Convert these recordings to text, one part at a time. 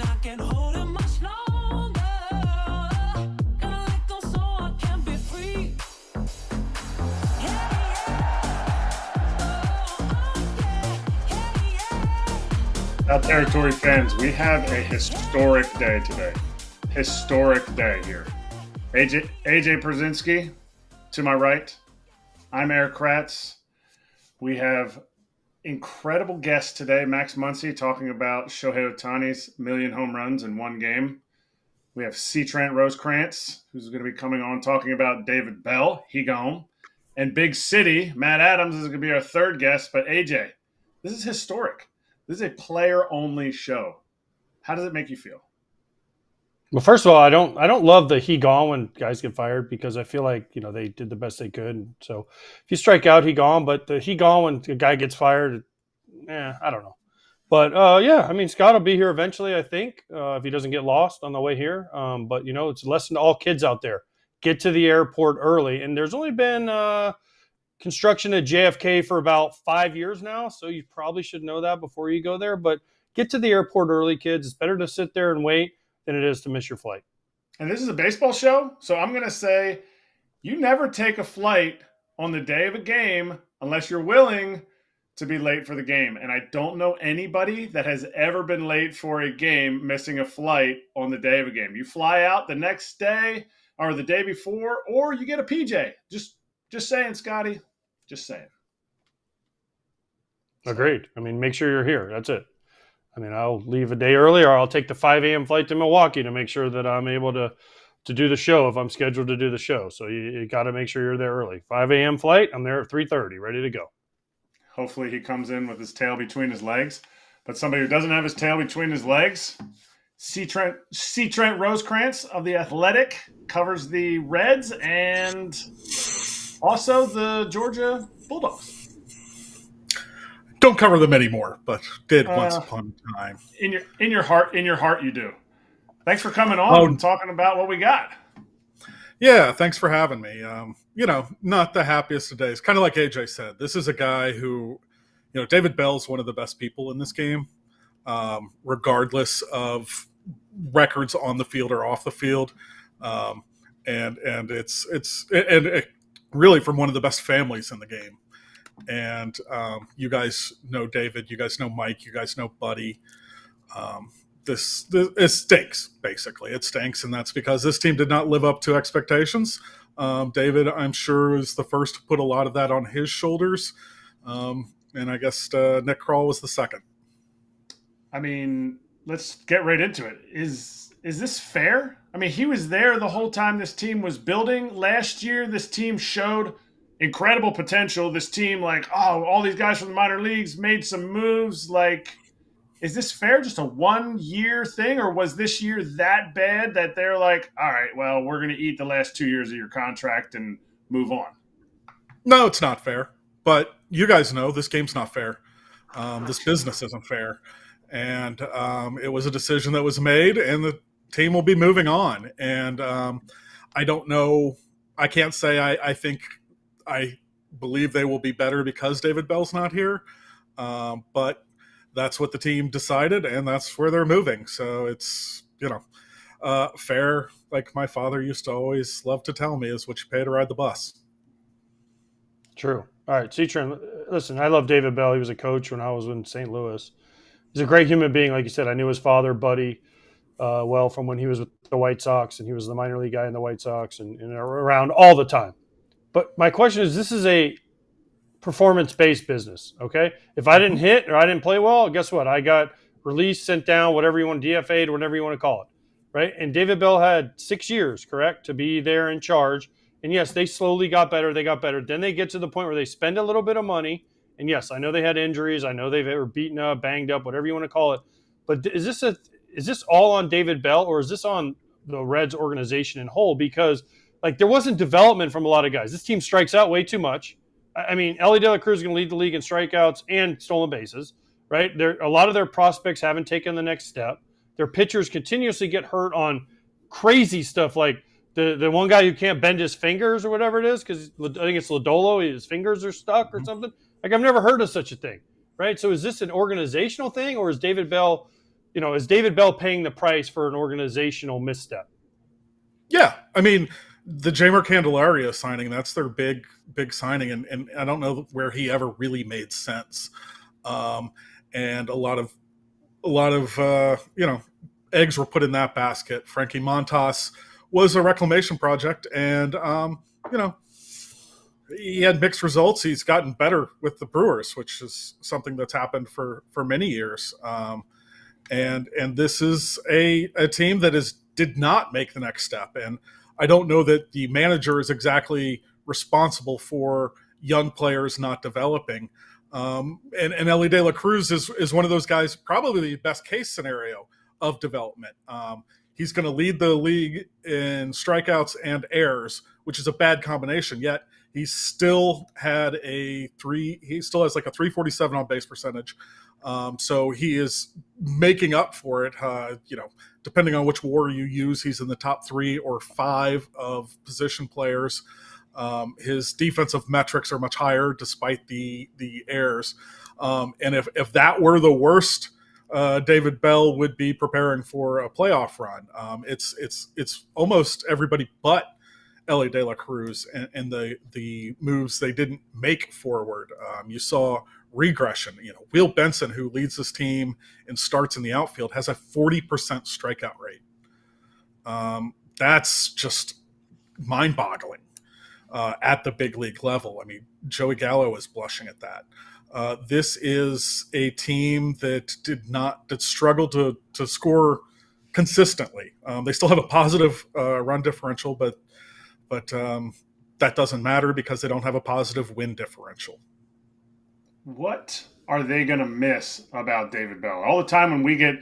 I can't hold it much longer. Gotta let go so I can be free. Out Territory fans, we have a historic day today. Historic day here. AJ Pierzynski to my right. I'm Erik Kratz. We have incredible guests today. Max Muncy talking about Shohei Ohtani's million home runs in one game. We have Trent Rosecrans, who's going to be coming on talking about David Bell. He gone. And Big City, Matt Adams is going to be our third guest. But AJ, this is historic. This is a player-only show. How does it make you feel? Well, first of all, I don't love the he gone when guys get fired because I feel like, they did the best they could. And so if you strike out, he gone. But the he gone when a guy gets fired, I don't know. But, Scott will be here eventually, I think, if he doesn't get lost on the way here. But, it's a lesson to all kids out there. Get to the airport early. And there's only been construction at JFK for about 5 years now. So you probably should know that before you go there. But get to the airport early, kids. It's better to sit there and wait than it is to miss your flight. And this is a baseball show, so I'm going to say you never take a flight on the day of a game unless you're willing to be late for the game. And I don't know anybody that has ever been late for a game missing a flight on the day of a game. You fly out the next day or the day before, or you get a PJ. Just saying, Scotty. Just saying. Agreed. Make sure you're here. That's it. I'll leave a day early, or I'll take the 5 a.m. flight to Milwaukee to make sure that I'm able to do the show if I'm scheduled to do the show. So you got to make sure you're there early. 5 a.m. flight, I'm there at 3:30, ready to go. Hopefully he comes in with his tail between his legs. But somebody who doesn't have his tail between his legs, Trent Rosecrans of The Athletic, covers the Reds and also the Georgia Bulldogs. Don't cover them anymore, but did once upon a time. In your heart, you do. Thanks for coming on and talking about what we got. Yeah, thanks for having me. Not the happiest of days. Kind of like AJ said, this is a guy who, David Bell's one of the best people in this game, regardless of records on the field or off the field, and it's really from one of the best families in the game. And you guys know David, you guys know Mike, you guys know Buddy. This it stinks, basically. It stinks, and that's because this team did not live up to expectations. David, I'm sure, is the first to put a lot of that on his shoulders. And I guess Nick Kroll was the second. Let's get right into it. Is this fair? He was there the whole time this team was building. Last year, this team showed incredible potential. This team, all these guys from the minor leagues made some moves. Is this fair? Just a 1 year thing? Or was this year that bad that they're like, all right, well, we're going to eat the last 2 years of your contract and move on? No, it's not fair. But you guys know this game's not fair. This business isn't fair. And it was a decision that was made, and the team will be moving on. And I don't know. I can't say I believe they will be better because David Bell's not here. But that's what the team decided, and that's where they're moving. So it's, fair, like my father used to always love to tell me, is what you pay to ride the bus. True. All right, Trent, listen, I love David Bell. He was a coach when I was in St. Louis. He's a great human being. Like you said, I knew his father, Buddy, from when he was with the White Sox, and he was the minor league guy in the White Sox and around all the time. But my question is, this is a performance-based business, okay? If I didn't hit or I didn't play well, guess what? I got released, sent down, whatever you want, DFA'd, whatever you want to call it, right? And David Bell had 6 years, correct, to be there in charge. And, yes, they slowly got better. They got better. Then they get to the point where they spend a little bit of money. And, yes, I know they had injuries. I know they were beaten up, banged up, whatever you want to call it. But is this all on David Bell, or is this on the Reds organization in whole? Because, there wasn't development from a lot of guys. This team strikes out way too much. Ellie De La Cruz is going to lead the league in strikeouts and stolen bases, right? A lot of their prospects haven't taken the next step. Their pitchers continuously get hurt on crazy stuff like the one guy who can't bend his fingers or whatever it is, because I think it's Lodolo, his fingers are stuck or something. I've never heard of such a thing, right? So is this an organizational thing, or is David Bell is David Bell paying the price for an organizational misstep? Yeah, I mean, the Jeimer Candelaria signing, that's their big signing, and I don't know where he ever really made sense. And a lot of eggs were put in that basket. Frankie Montas was a reclamation project, and he had mixed results. He's gotten better with the Brewers, which is something that's happened for many years. And this is a team that did not make the next step. And I don't know that the manager is exactly responsible for young players not developing. And Ellie De La Cruz is one of those guys, probably the best case scenario of development. He's going to lead the league in strikeouts and errors, which is a bad combination. Yet he still has like a 347 on base percentage. So he is making up for it. Depending on which WAR you use, he's in the top 3 or 5 of position players. His defensive metrics are much higher despite the errors. And if that were the worst, David Bell would be preparing for a playoff run. It's almost everybody but Ellie De La Cruz and the moves they didn't make forward. You saw regression. Will Benson, who leads this team and starts in the outfield, has a 40% strikeout rate. That's just mind-boggling at the big league level. I mean, Joey Gallo is blushing at that. This is a team that struggled to score consistently. They still have a positive run differential, but that doesn't matter because they don't have a positive win differential. What are they going to miss about David Bell? All the time when we get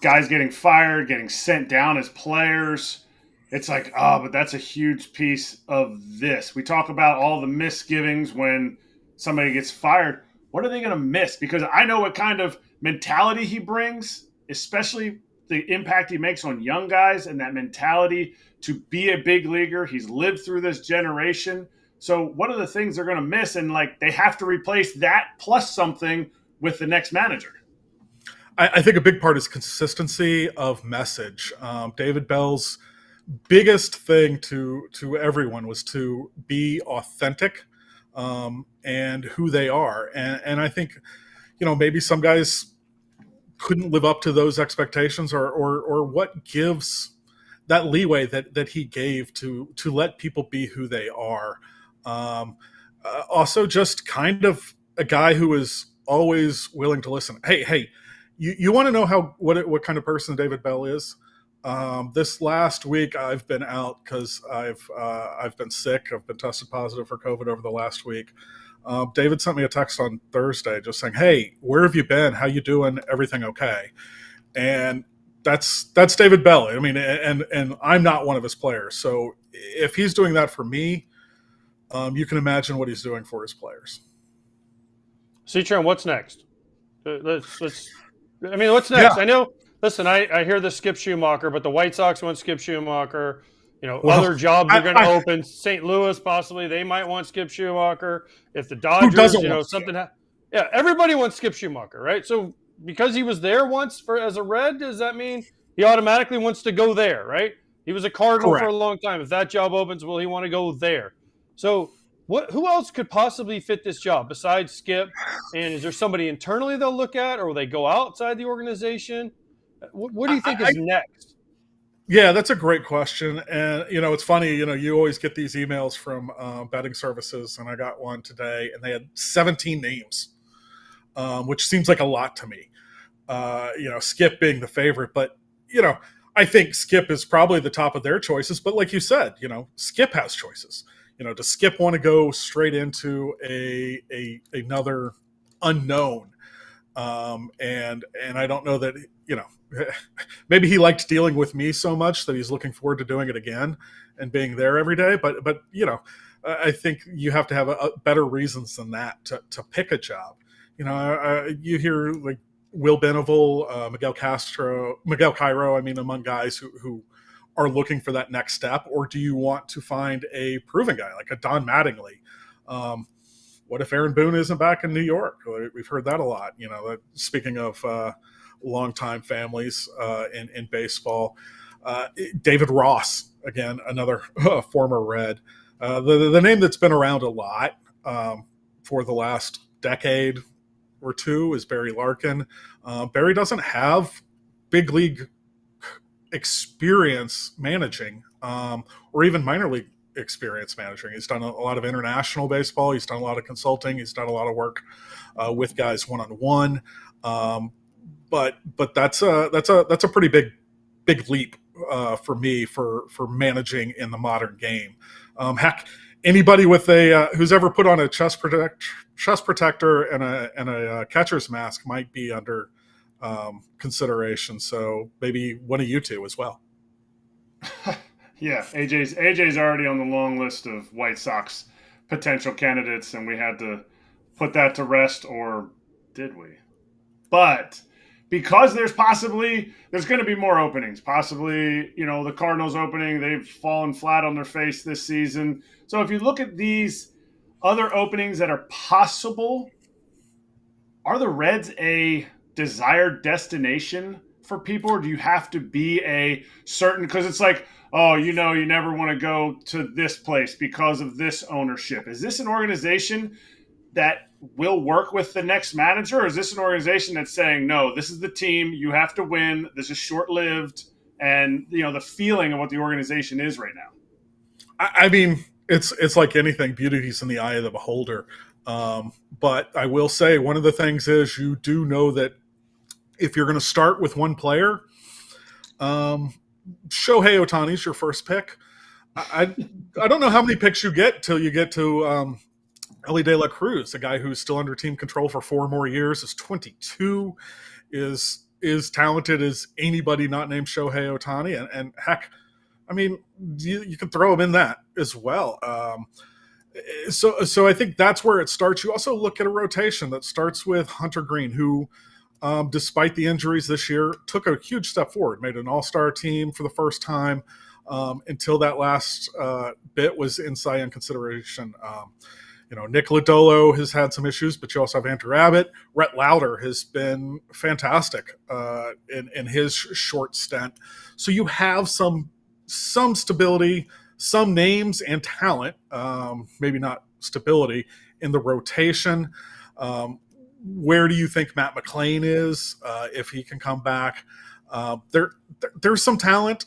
guys getting fired, getting sent down as players, it's like, but that's a huge piece of this. We talk about all the misgivings when somebody gets fired. What are they going to miss? Because I know what kind of mentality he brings, especially the impact he makes on young guys and that mentality to be a big leaguer. He's lived through this generation. So what are the things they're going to miss? And they have to replace that plus something with the next manager. I think a big part is consistency of message. David Bell's biggest thing to everyone was to be authentic and who they are. And I think, maybe some guys couldn't live up to those expectations or what gives that leeway that he gave to let people be who they are. Also just kind of a guy who is always willing to listen. Hey, you want to know what kind of person David Bell is? This last week I've been out because I've been sick. I've been tested positive for COVID over the last week. David sent me a text on Thursday just saying, "Hey, where have you been? How you doing? Everything okay?" And that's David Bell. I mean, and I'm not one of his players. So if he's doing that for me, you can imagine what he's doing for his players. Trent, what's next? What's next? Yeah. I know. Listen, I hear the Skip Schumacher, but the White Sox want Skip Schumacher. Other jobs are going to open. St. Louis, possibly, they might want Skip Schumacher. If the Dodgers, everybody wants Skip Schumacher, right? So because he was there once as a Red, does that mean he automatically wants to go there, right? He was a Cardinal for a long time. If that job opens, will he want to go there? So who else could possibly fit this job besides Skip? And is there somebody internally they'll look at, or will they go outside the organization? What do you think is next? Yeah, that's a great question. And, it's funny, you always get these emails from betting services, and I got one today, and they had 17 names, which seems like a lot to me. Skip being the favorite. But, I think Skip is probably the top of their choices. But like you said, Skip has choices. Does Skip want to go straight into another unknown? And I don't know that, maybe he liked dealing with me so much that he's looking forward to doing it again and being there every day. But I think you have to have a better reasons than that to pick a job. You hear like Will Beneville, Miguel Cairo, among guys who are looking for that next step, or do you want to find a proven guy like a Don Mattingly? What if Aaron Boone isn't back in New York? We've heard that a lot. Speaking of longtime families in baseball. David Ross, again, another former Red. The name that's been around a lot for the last decade or two is Barry Larkin. Barry doesn't have big league experience managing or even minor league experience managing. He's done a lot of international baseball. He's done a lot of consulting. He's done a lot of work with guys one-on-one. But that's a pretty big leap for me for managing in the modern game. Heck, anybody with a who's ever put on a chest protector and a catcher's mask might be under consideration. So maybe one of you two as well. Yeah, AJ's already on the long list of White Sox potential candidates, and we had to put that to rest, or did we? But because there's going to be more openings. Possibly, the Cardinals opening, they've fallen flat on their face this season. So if you look at these other openings that are possible, are the Reds a desired destination for people, or do you have to be a certain, because it's like, oh, you never want to go to this place because of this ownership. Is this an organization that will work with the next manager, or is this an organization that's saying, no, this is the team, you have to win, this is short-lived, and the feeling of what the organization is right now? I mean, it's like anything, beauty's in the eye of the beholder. But I will say one of the things is you do know that if you're going to start with one player, Shohei Ohtani's your first pick. I don't know how many picks you get till you get to Elly De La Cruz, a guy who's still under team control for 4 more years, is 22, is talented as anybody not named Shohei Ohtani, and heck, I mean, you can throw him in that as well. So I think that's where it starts. You also look at a rotation that starts with Hunter Green, who, despite the injuries this year, took a huge step forward, made an all-star team for the first time until that last bit was in Cy Young consideration. Nick Lodolo has had some issues, but you also have Andrew Abbott. Rhett Lauder has been fantastic in his short stint. So you have some stability, some names and talent, maybe not stability, in the rotation. Where do you think Matt McClain is, if he can come back? There's some talent.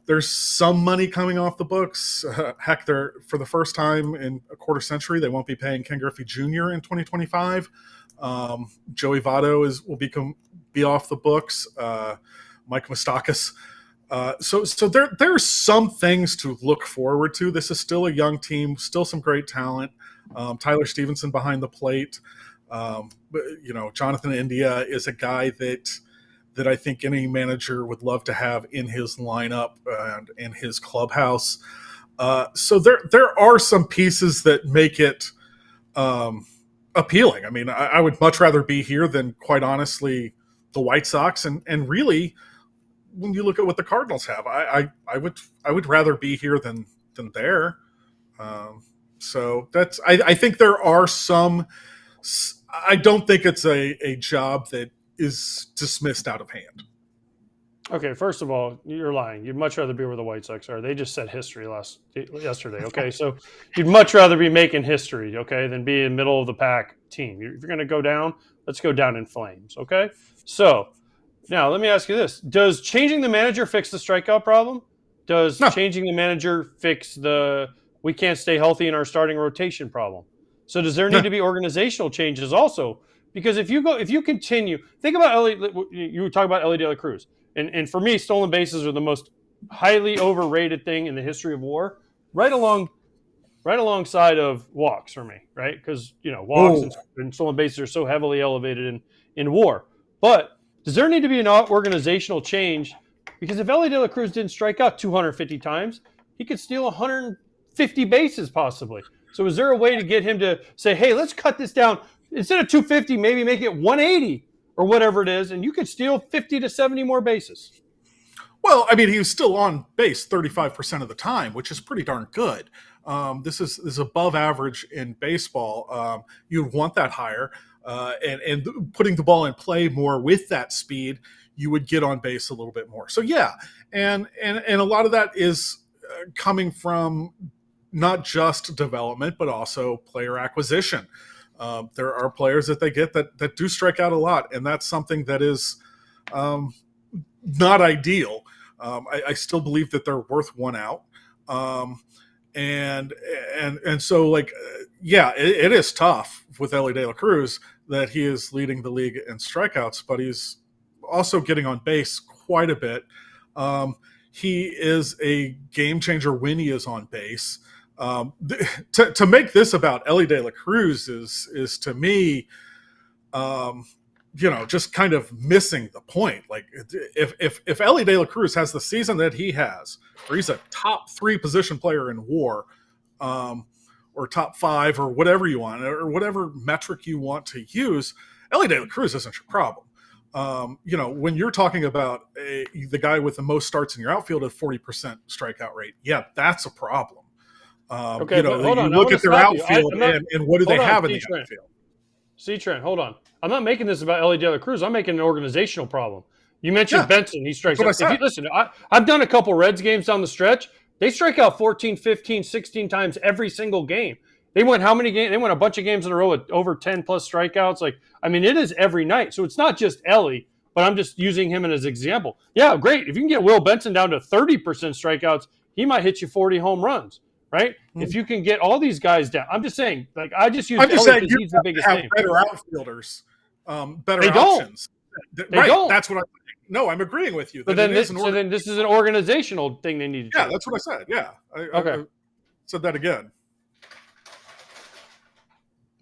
There's some money coming off the books. Heck, for the first time in a quarter century, they won't be paying Ken Griffey Jr. in 2025. Joey Votto will be off the books. Mike Moustakas. So there's some things to look forward to. This is still a young team, still some great talent. Tyler Stevenson behind the plate. Jonathan India is a guy that I think any manager would love to have in his lineup and in his clubhouse. So there are some pieces that make it appealing. I mean, I would much rather be here than, quite honestly, the White Sox. And really, when you look at what the Cardinals have, I would rather be here than there. So that's I think there are some. I don't think it's a job that is dismissed out of hand. Okay, first of all, you're lying. You'd much rather be where the White Sox are. They just set history yesterday. Okay, so you'd much rather be making history, okay, than be a middle of the pack team. If you're going to go down, let's go down in flames. Okay, so now let me ask you this: does changing the manager fix the strikeout problem? Does changing the manager fix the we can't stay healthy in our starting rotation problem? So does there need to be organizational changes also? Because if you continue, think about you talk about Elly De La Cruz. And for me, stolen bases are the most highly overrated thing in the history of WAR, right alongside of walks for me, right? Because, walks and stolen bases are so heavily elevated in WAR. But does there need to be an organizational change? Because if Elly De La Cruz didn't strike out 250 times, he could steal 150 bases possibly. So is there a way to get him to say, hey, let's cut this down? Instead of 250, maybe make it 180 or whatever it is, and you could steal 50 to 70 more bases. Well, I mean, he was still on base 35% of the time, which is pretty darn good. This is above average in baseball. You'd want that higher. and putting the ball in play more with that speed, you would get on base a little bit more. So yeah, and a lot of that is coming from not just development, but also player acquisition. There are players that they get that do strike out a lot, and that's something that is not ideal. I still believe that they're worth one out. And so, like, yeah, it is tough with Elly De La Cruz that he is leading the league in strikeouts, but he's also getting on base quite a bit. He is a game changer when he is on base. To make this about Elly De La Cruz is to me, just kind of missing the point. Like, if Elly De La Cruz has the season that he has, where he's a top 3 position player in WAR, or top 5, or whatever you want, or whatever metric you want to use, Elly De La Cruz isn't your problem. When you're talking about the guy with the most starts in your outfield at 40% strikeout rate, yeah, that's a problem. Okay, but hold on. You look at their outfield and what do they have in the Trent. outfield? See, Trent, hold on. I'm not making this about Elly De La Cruz. I'm making an organizational problem. You mentioned Benson. He strikes out. If you, listen, I've done a couple Reds games down the stretch. They strike out 14, 15, 16 times every single game. They went how many games? They went a bunch of games in a row with over 10-plus strikeouts. It is every night. So it's not just Elly, but I'm just using him as an example. Yeah, great. If you can get Will Benson down to 30% strikeouts, he might hit you 40 home runs, right? Mm-hmm. If you can get all these guys down. I'm just saying, I just use Elly because he's the biggest name. Better outfielders, better options. They don't. That's what I'm saying. No, I'm agreeing with you. But then this is an organizational thing they need to change. That's what I said. Yeah. I said that again.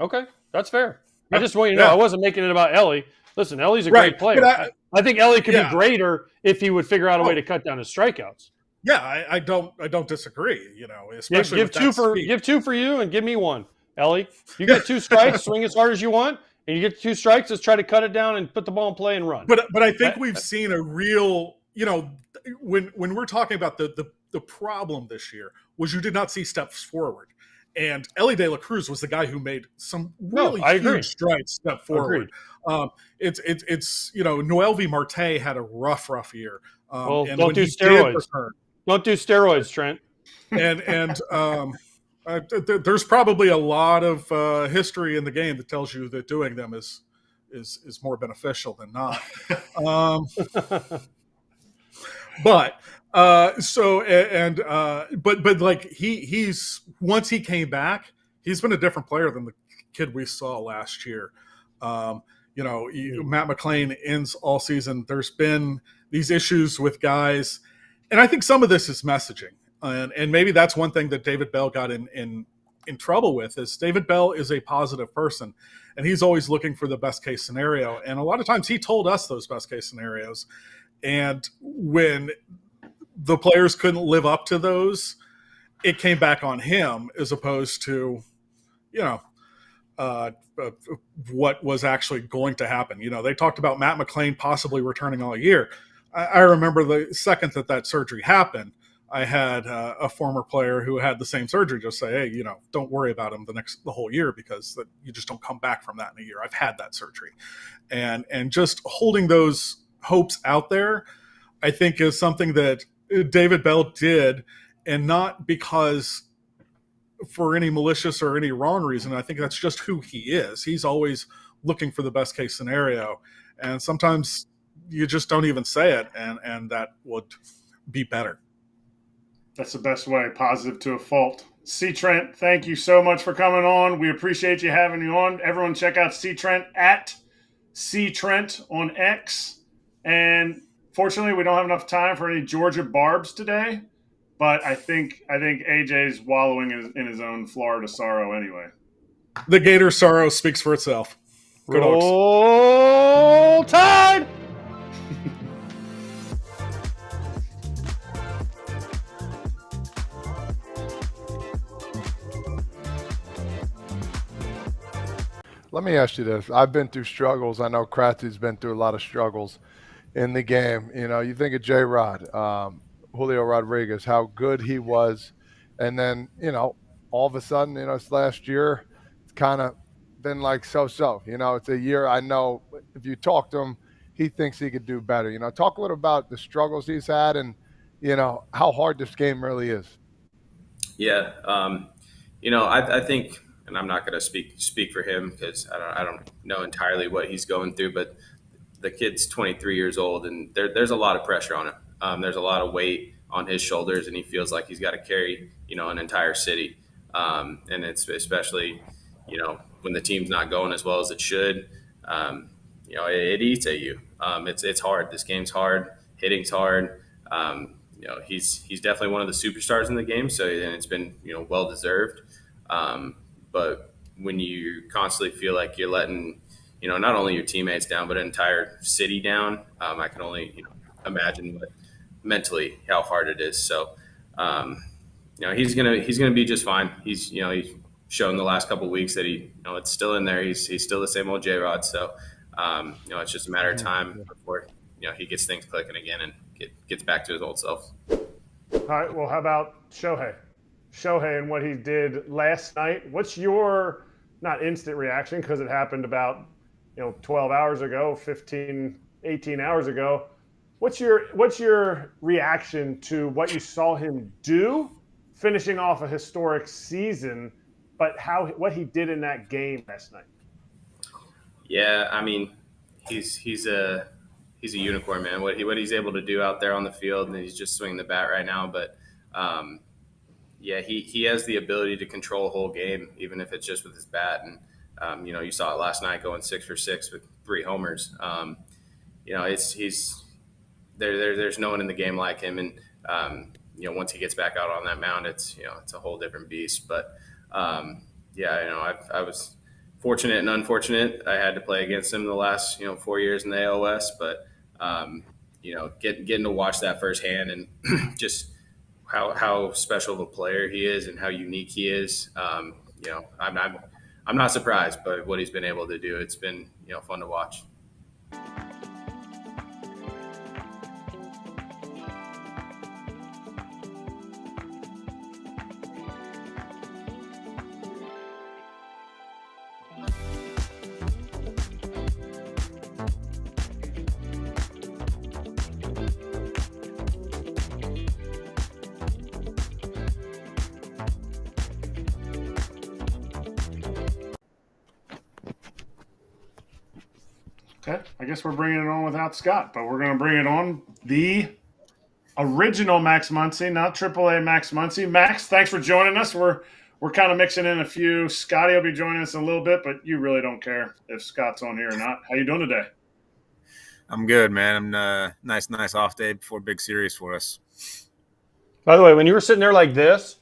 Okay, that's fair. I just want you to know I wasn't making it about Elly. Listen, Elly's a great player. I think Elly could be greater if he would figure out a way to cut down his strikeouts. Yeah, I don't disagree. Especially give two for you and give me one, Elly. You get 2 strikes, swing as hard as you want, and you get 2 strikes. Let's try to cut it down and put the ball in play and run. But I think we've seen a real, when we're talking about the problem this year was you did not see steps forward. And Elly De La Cruz was the guy who made some really huge strides step forward. It's Noelvi Marte had a rough year. And don't do steroids. Don't do steroids, Trent. And there's probably a lot of history in the game that tells you that doing them is more beneficial than not. But like he's once he came back, he's been a different player than the kid we saw last year. Matt McClain ends all season. There's been these issues with guys, and I think some of this is messaging, and maybe that's one thing that David Bell got in trouble with. Is David Bell is a positive person, and he's always looking for the best case scenario, and a lot of times he told us those best case scenarios. And when the players couldn't live up to those, it came back on him as opposed to, what was actually going to happen. They talked about Matt McClain possibly returning all year. I remember the second that surgery happened, I had a former player who had the same surgery just say, hey, don't worry about him the whole year because you just don't come back from that in a year. I've had that surgery. And just holding those hopes out there, I think is something that David Bell did, and not because for any malicious or any wrong reason. I think that's just who he is. He's always looking for the best case scenario, and sometimes you just don't even say it, and that would be better. That's the best way, positive to a fault. C. Trent, thank you so much for coming on. We appreciate you having you on. Everyone check out C. Trent at C. Trent on X. And fortunately, we don't have enough time for any Georgia barbs today, but I think AJ's wallowing in his own Florida sorrow anyway. The Gator sorrow speaks for itself. Good Roll Tide! Let me ask you this. I've been through struggles. I know Kratzy's been through a lot of struggles in the game. You think of J-Rod, Julio Rodriguez, how good he was. And then, all of a sudden, this last year, it's kind of been like so-so. It's a year. I know if you talk to him, he thinks he could do better. Talk a little about the struggles he's had and, how hard this game really is. Yeah, I think, and I'm not going to speak for him because I don't know entirely what he's going through, but the kid's 23 years old, and there's a lot of pressure on him. There's a lot of weight on his shoulders, and he feels like he's got to carry, an entire city. And it's especially, when the team's not going as well as it should. It eats at you. It's hard. This game's hard. Hitting's hard. He's definitely one of the superstars in the game. So, and it's been, well deserved. But when you constantly feel like you're letting, not only your teammates down, but an entire city down, I can only, imagine mentally how hard it is. So, he's gonna be just fine. He's shown the last couple of weeks that it's still in there. He's still the same old J-Rod. So, it's just a matter of time before he gets things clicking again and gets back to his old self. All right. Well, how about Shohei? Shohei and what he did last night. What's your not instant reaction because it happened about 12 hours ago, 15, 18 hours ago. What's your reaction to what you saw him do, finishing off a historic season, but what he did in that game last night? Yeah, I mean, he's a unicorn, man. What he's able to do out there on the field, and he's just swinging the bat right now. But he has the ability to control a whole game, even if it's just with his bat. And you saw it last night, going 6 for 6 with 3 homers. There's no one in the game like him, and once he gets back out on that mound, it's a whole different beast. But I was fortunate and unfortunate. I had to play against him the last 4 years in the AOS, but getting to watch that firsthand and just how special of a player he is and how unique he is. I'm not surprised by what he's been able to do. It's been fun to watch. Okay, I guess we're bringing it on without Scott, but we're going to bring it on the original Max Muncy, not AAA Max Muncy. Max, thanks for joining us. We're kind of mixing in a few. Scotty will be joining us in a little bit, but you really don't care if Scott's on here or not. How you doing today? I'm good, man. I'm nice off day before big series for us. By the way, when you were sitting there like this,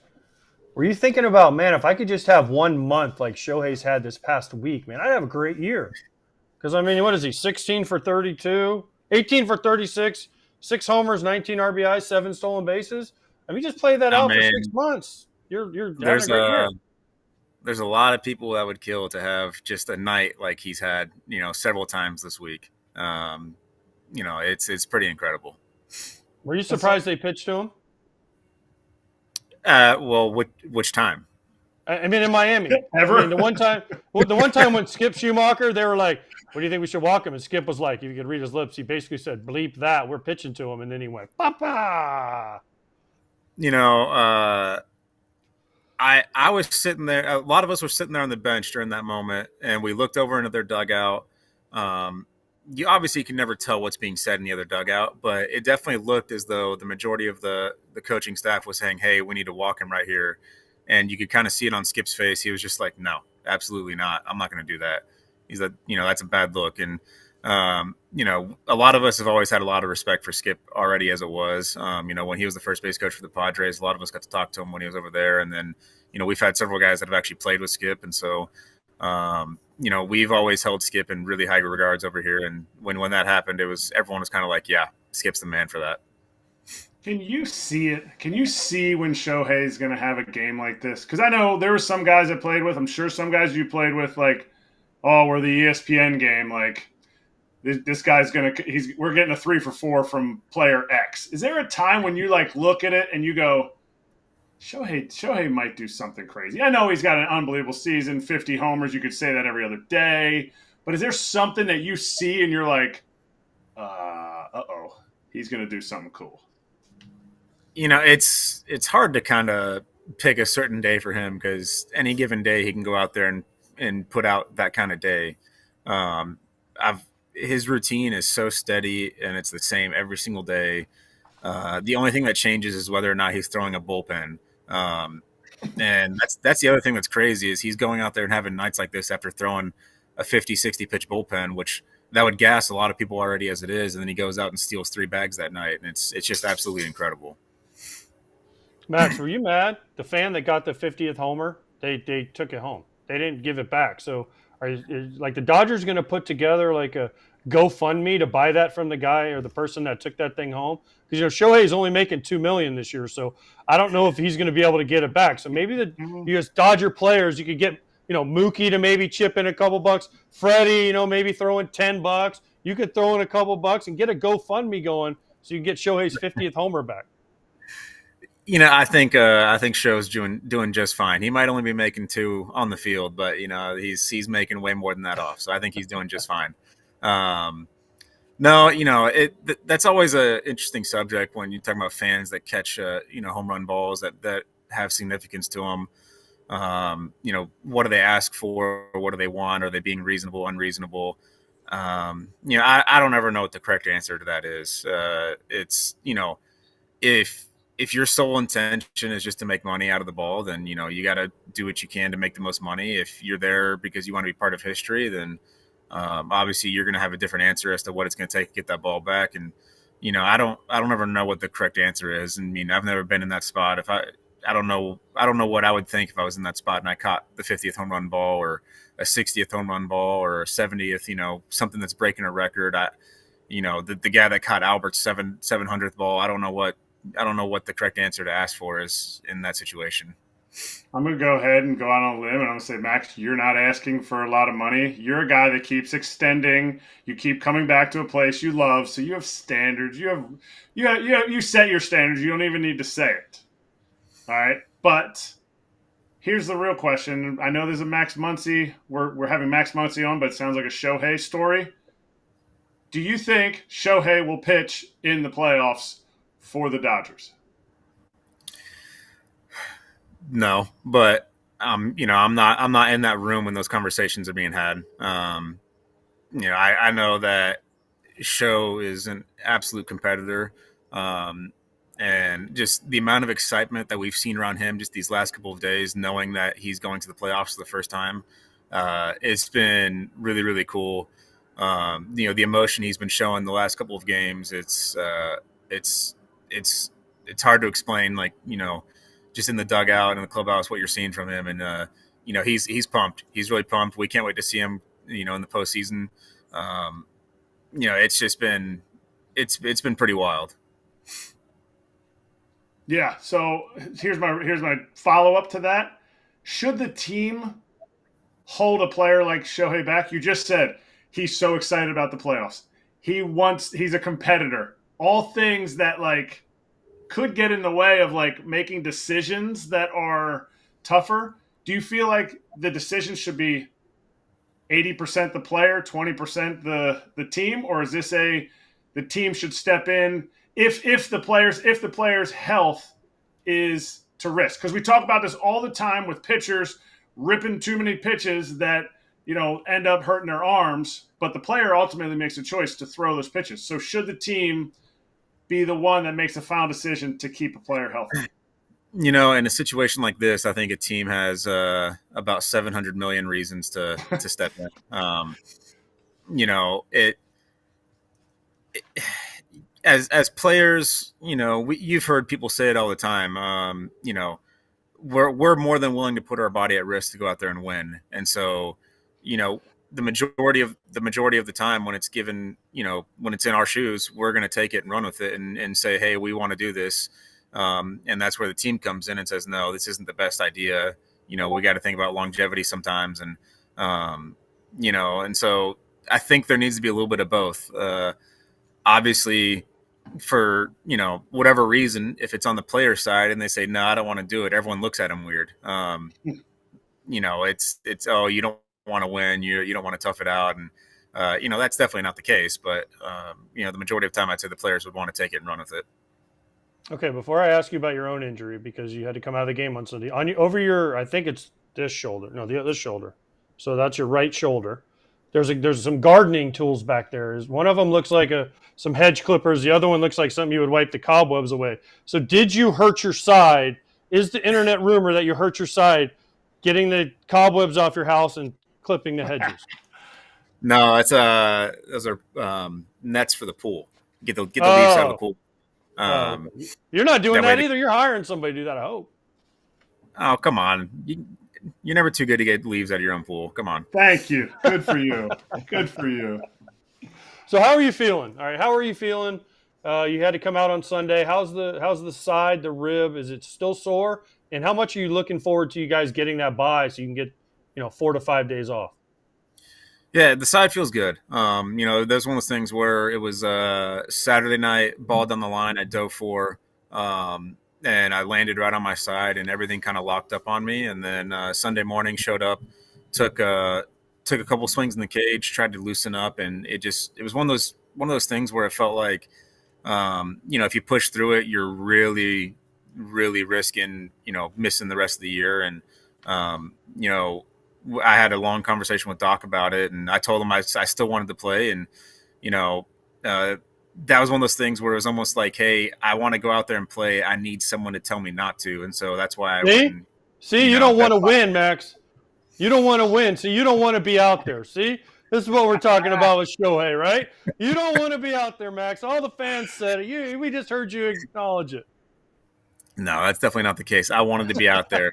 were you thinking about, man, if I could just have 1 month like Shohei's had this past week, man, I'd have a great year. Because, I mean, what is he, 16 for 32, 18 for 36, 6 homers, 19 RBIs, 7 stolen bases? I mean, just play that out for 6 months. You're having a great year. There's a lot of people that would kill to have just a night like he's had, several times this week. It's pretty incredible. Were you surprised they pitched to him? Well, which time? I mean, in Miami. Ever? I mean, the one time when Skip Schumacher, they were like, what do you think we should walk him? And Skip was like, if you could read his lips, he basically said, bleep that, we're pitching to him. And then he went, papa. I was sitting there. A lot of us were sitting there on the bench during that moment, and we looked over into their dugout. You obviously can never tell what's being said in the other dugout, but it definitely looked as though the majority of the coaching staff was saying, hey, we need to walk him right here. And you could kind of see it on Skip's face. He was just like, no, absolutely not. I'm not going to do that. He's like, that's a bad look. And, a lot of us have always had a lot of respect for Skip already as it was. When he was the first base coach for the Padres, a lot of us got to talk to him when he was over there. And then, we've had several guys that have actually played with Skip. And so, we've always held Skip in really high regards over here. And when that happened, everyone was kind of like, yeah, Skip's the man for that. Can you see it? Can you see when Shohei's going to have a game like this? Because I know there were some guys I played with. I'm sure some guys you played with, like, we're the ESPN game. Like, this guy's going to – we're getting a 3 for 4 from player X. Is there a time when you, like, look at it and you go, Shohei might do something crazy. I know he's got an unbelievable season, 50 homers. You could say that every other day. But is there something that you see and you're like, uh-oh, he's going to do something cool? It's hard to kind of pick a certain day for him because any given day he can go out there and put out that kind of day. His routine is so steady and it's the same every single day. The only thing that changes is whether or not he's throwing a bullpen. And that's the other thing that's crazy is he's going out there and having nights like this after throwing a 50, 60 pitch bullpen, which that would gas a lot of people already as it is. And then he goes out and steals 3 bags that night. And it's just absolutely incredible. Max, were you mad? The fan that got the 50th homer, they took it home. They didn't give it back. So like the Dodgers going to put together like a GoFundMe to buy that from the guy or the person that took that thing home? Because Shohei is only making $2 million this year, so I don't know if he's going to be able to get it back. So maybe you as Dodger players, you could get Mookie to maybe chip in a couple bucks, Freddie, maybe throw in $10. You could throw in a couple bucks and get a GoFundMe going so you can get Shohei's 50th homer back. I think Sho's doing just fine. He might only be making 2 on the field, but he's making way more than that off. So I think he's doing just fine. No, that's always an interesting subject when you talk about fans that catch home run balls that have significance to them. What do they ask for? What do they want? Are they being reasonable, unreasonable? I don't ever know what the correct answer to that is. It's if your sole intention is just to make money out of the ball, then you got to do what you can to make the most money. If you're there because you want to be part of history, then obviously you're going to have a different answer as to what it's going to take to get that ball back. And I don't ever know what the correct answer is. I mean, I've never been in that spot. If I don't know what I would think if I was in that spot and I caught the 50th home run ball or a 60th home run ball or a 70th, something that's breaking a record. The guy that caught Albert's 700th ball, I don't know what the correct answer to ask for is in that situation. I'm going to go ahead and go out on a limb, and I'm going to say, Max, you're not asking for a lot of money. You're a guy that keeps extending. You keep coming back to a place you love, so you have standards. You set your standards. You don't even need to say it. All right? But here's the real question. I know there's a Max Muncy. We're having Max Muncy on, but it sounds like a Shohei story. Do you think Shohei will pitch in the playoffs for the Dodgers? No, but I'm not in that room when those conversations are being had. I know that Sho is an absolute competitor, and just the amount of excitement that we've seen around him just these last couple of days, knowing that he's going to the playoffs for the first time, it's been really, really cool. The emotion he's been showing the last couple of games, it's hard to explain. Just in the dugout and the clubhouse, what you're seeing from him, and he's pumped. He's really pumped. We can't wait to see him, in the postseason. It's just been it's been pretty wild. Yeah. So here's my follow up to that. Should the team hold a player like Shohei back? You just said he's so excited about the playoffs. He's a competitor. All things that could get in the way of making decisions that are tougher. Do you feel like the decision should be 80% the player, 20% the team, or is this the team should step in if the player's health is to risk? Because we talk about this all the time with pitchers ripping too many pitches that end up hurting their arms, but the player ultimately makes a choice to throw those pitches. So should the team be the one that makes a final decision to keep a player healthy? In a situation like this, I think a team has about 700 million reasons to step in. As players, you've heard people say it all the time. We're more than willing to put our body at risk to go out there and win. And so, the majority of the time when it's given, when it's in our shoes, we're going to take it and run with it and say, hey, we want to do this. And that's where the team comes in and says, no, this isn't the best idea. We got to think about longevity sometimes. And, and so I think there needs to be a little bit of both. Obviously, for, whatever reason, if it's on the player side and they say, no, I don't want to do it, everyone looks at them weird. It's, oh, you don't want to win. You don't want to tough it out. And, that's definitely not the case. But, the majority of the time, I'd say the players would want to take it and run with it. Okay, before I ask you about your own injury, because you had to come out of the game on Sunday, I think it's this shoulder. No, this shoulder. So that's your right shoulder. There's some gardening tools back there. One of them looks like some hedge clippers. The other one looks like something you would wipe the cobwebs away. So did you hurt your side? Is the internet rumor that you hurt your side getting the cobwebs off your house and clipping the hedges? No, those are nets for the pool. Get the leaves out of the pool. You're not doing that either. You're hiring somebody to do that, I hope. Oh, come on. You're never too good to get leaves out of your own pool. Come on. Thank you. Good for you. Good for you. So how are you feeling? All right, how are you feeling? You had to come out on Sunday. How's the side, the rib? Is it still sore? And how much are you looking forward to you guys getting that bye so you can get 4 to 5 days off? Yeah, the side feels good. There's one of those things where it was Saturday night, ball down the line, I dove for, and I landed right on my side, and everything kind of locked up on me. And then Sunday morning, showed up, took a couple swings in the cage, tried to loosen up, and it was one of those things where it felt like, if you push through it, you're really, really risking missing the rest of the year. And I had a long conversation with Doc about it, and I told him I still wanted to play. And, that was one of those things where it was almost like, hey, I want to go out there and play. I need someone to tell me not to. And so that's why I went. See, you don't want to win, Max. You don't want to win. So you don't want to be out there. See, this is what we're talking about with Shohei, right? You don't want to be out there, Max. All the fans said it. We just heard you acknowledge it. No, that's definitely not the case. I wanted to be out there.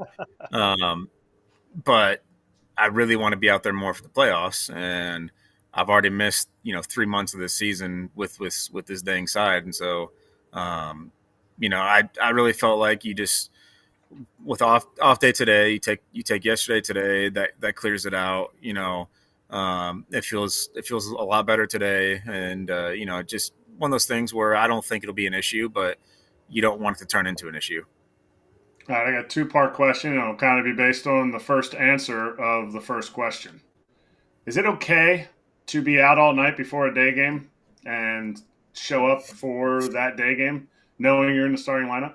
But I really want to be out there more for the playoffs, and I've already missed 3 months of this season with this dang side. And so I really felt like you just, with off day today, you take yesterday today, that clears it out. It feels a lot better today, and just one of those things where I don't think it'll be an issue, but you don't want it to turn into an issue. All right, I got a two-part question, and it'll kind of be based on the first answer of the first question. Is it okay to be out all night before a day game and show up for that day game knowing you're in the starting lineup?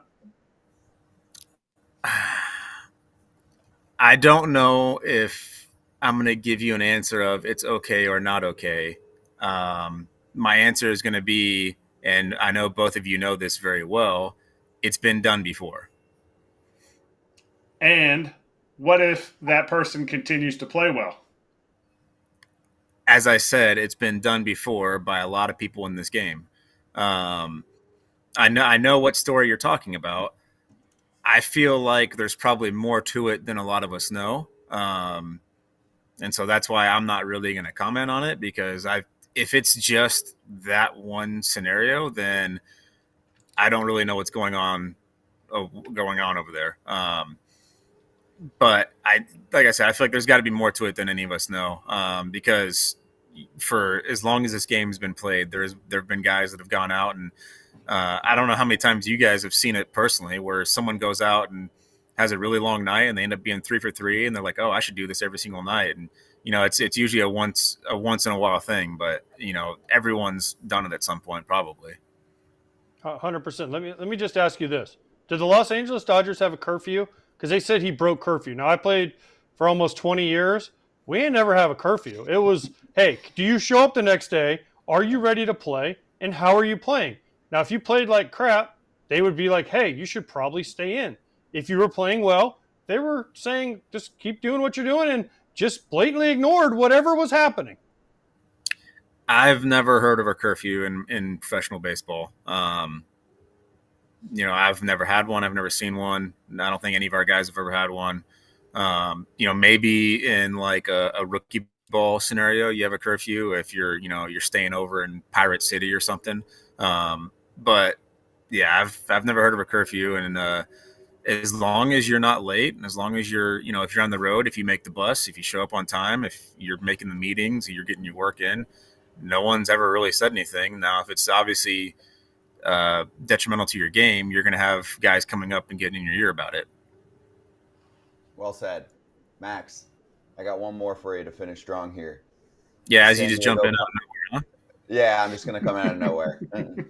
I don't know if I'm going to give you an answer of it's okay or not okay. My answer is going to be, and I know both of you know this very well, it's been done before. And what if that person continues to play well? As I said, it's been done before by a lot of people in this game. I know what story you're talking about. I feel like there's probably more to it than a lot of us know. And so that's why I'm not really going to comment on it, because if it's just that one scenario, then I don't really know what's going on over there. But like I said, I feel like there's got to be more to it than any of us know, because for as long as this game's been played, there have been guys that have gone out, and I don't know how many times you guys have seen it personally, where someone goes out and has a really long night and they end up being 3 for 3, and they're like, oh, I should do this every single night. And it's usually a once in a while thing, but everyone's done it at some point probably. 100%. Let me just ask you this: did the Los Angeles Dodgers have a curfew? Because they said he broke curfew. Now, I played for almost 20 years. We ain't never have a curfew. It was, hey, do you show up the next day? Are you ready to play? And how are you playing? Now, if you played like crap, they would be like, hey, you should probably stay in. If you were playing well, they were saying just keep doing what you're doing and just blatantly ignored whatever was happening. I've never heard of a curfew in professional baseball. I've never had one. I've never seen one. I don't think any of our guys have ever had one. Maybe in like a rookie ball scenario, you have a curfew if you're staying over in Pirate City or something. But yeah, I've never heard of a curfew. And as long as you're not late, and as long as you're, if you're on the road, if you make the bus, if you show up on time, if you're making the meetings, you're getting your work in, no one's ever really said anything. Now, if it's obviously detrimental to your game, you're going to have guys coming up and getting in your ear about it. Well said. Max, I got one more for you to finish strong here. Yeah, as San you just Diego jump in. Yeah, I'm just going to come out of nowhere.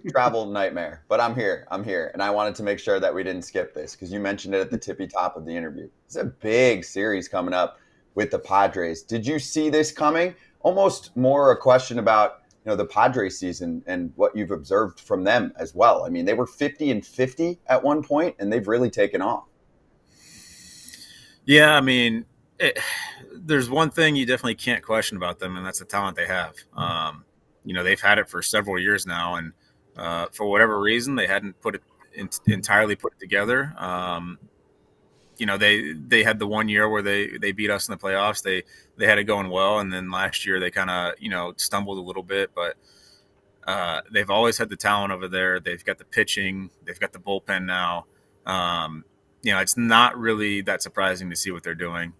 Travel nightmare. But I'm here. And I wanted to make sure that we didn't skip this because you mentioned it at the tippy top of the interview. It's a big series coming up with the Padres. Did you see this coming? Almost more a question about the Padres season and what you've observed from them as well. I mean, they were 50-50 at one point, and they've really taken off. Yeah, I mean, there's one thing you definitely can't question about them, and that's the talent they have. They've had it for several years now, and for whatever reason, they hadn't entirely put it together. They had the 1 year where they beat us in the playoffs. They had it going well, and then last year they kind of stumbled a little bit, but they've always had the talent over there. They've got the pitching, they've got the bullpen now. It's not really that surprising to see what they're doing.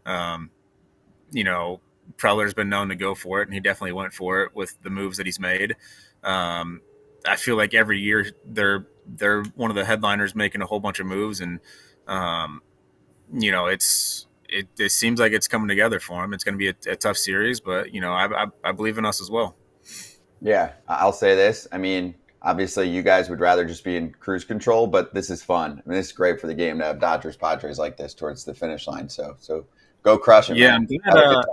Preller's been known to go for it, and he definitely went for it with the moves that he's made. I feel like every year they're one of the headliners making a whole bunch of moves, and it seems like it's coming together for him. It's going to be a tough series, but I believe in us as well. Yeah, I'll say this. I mean, obviously you guys would rather just be in cruise control, but this is fun. I mean, this is great for the game to have Dodgers Padres like this towards the finish line. So go crush it. Yeah, man.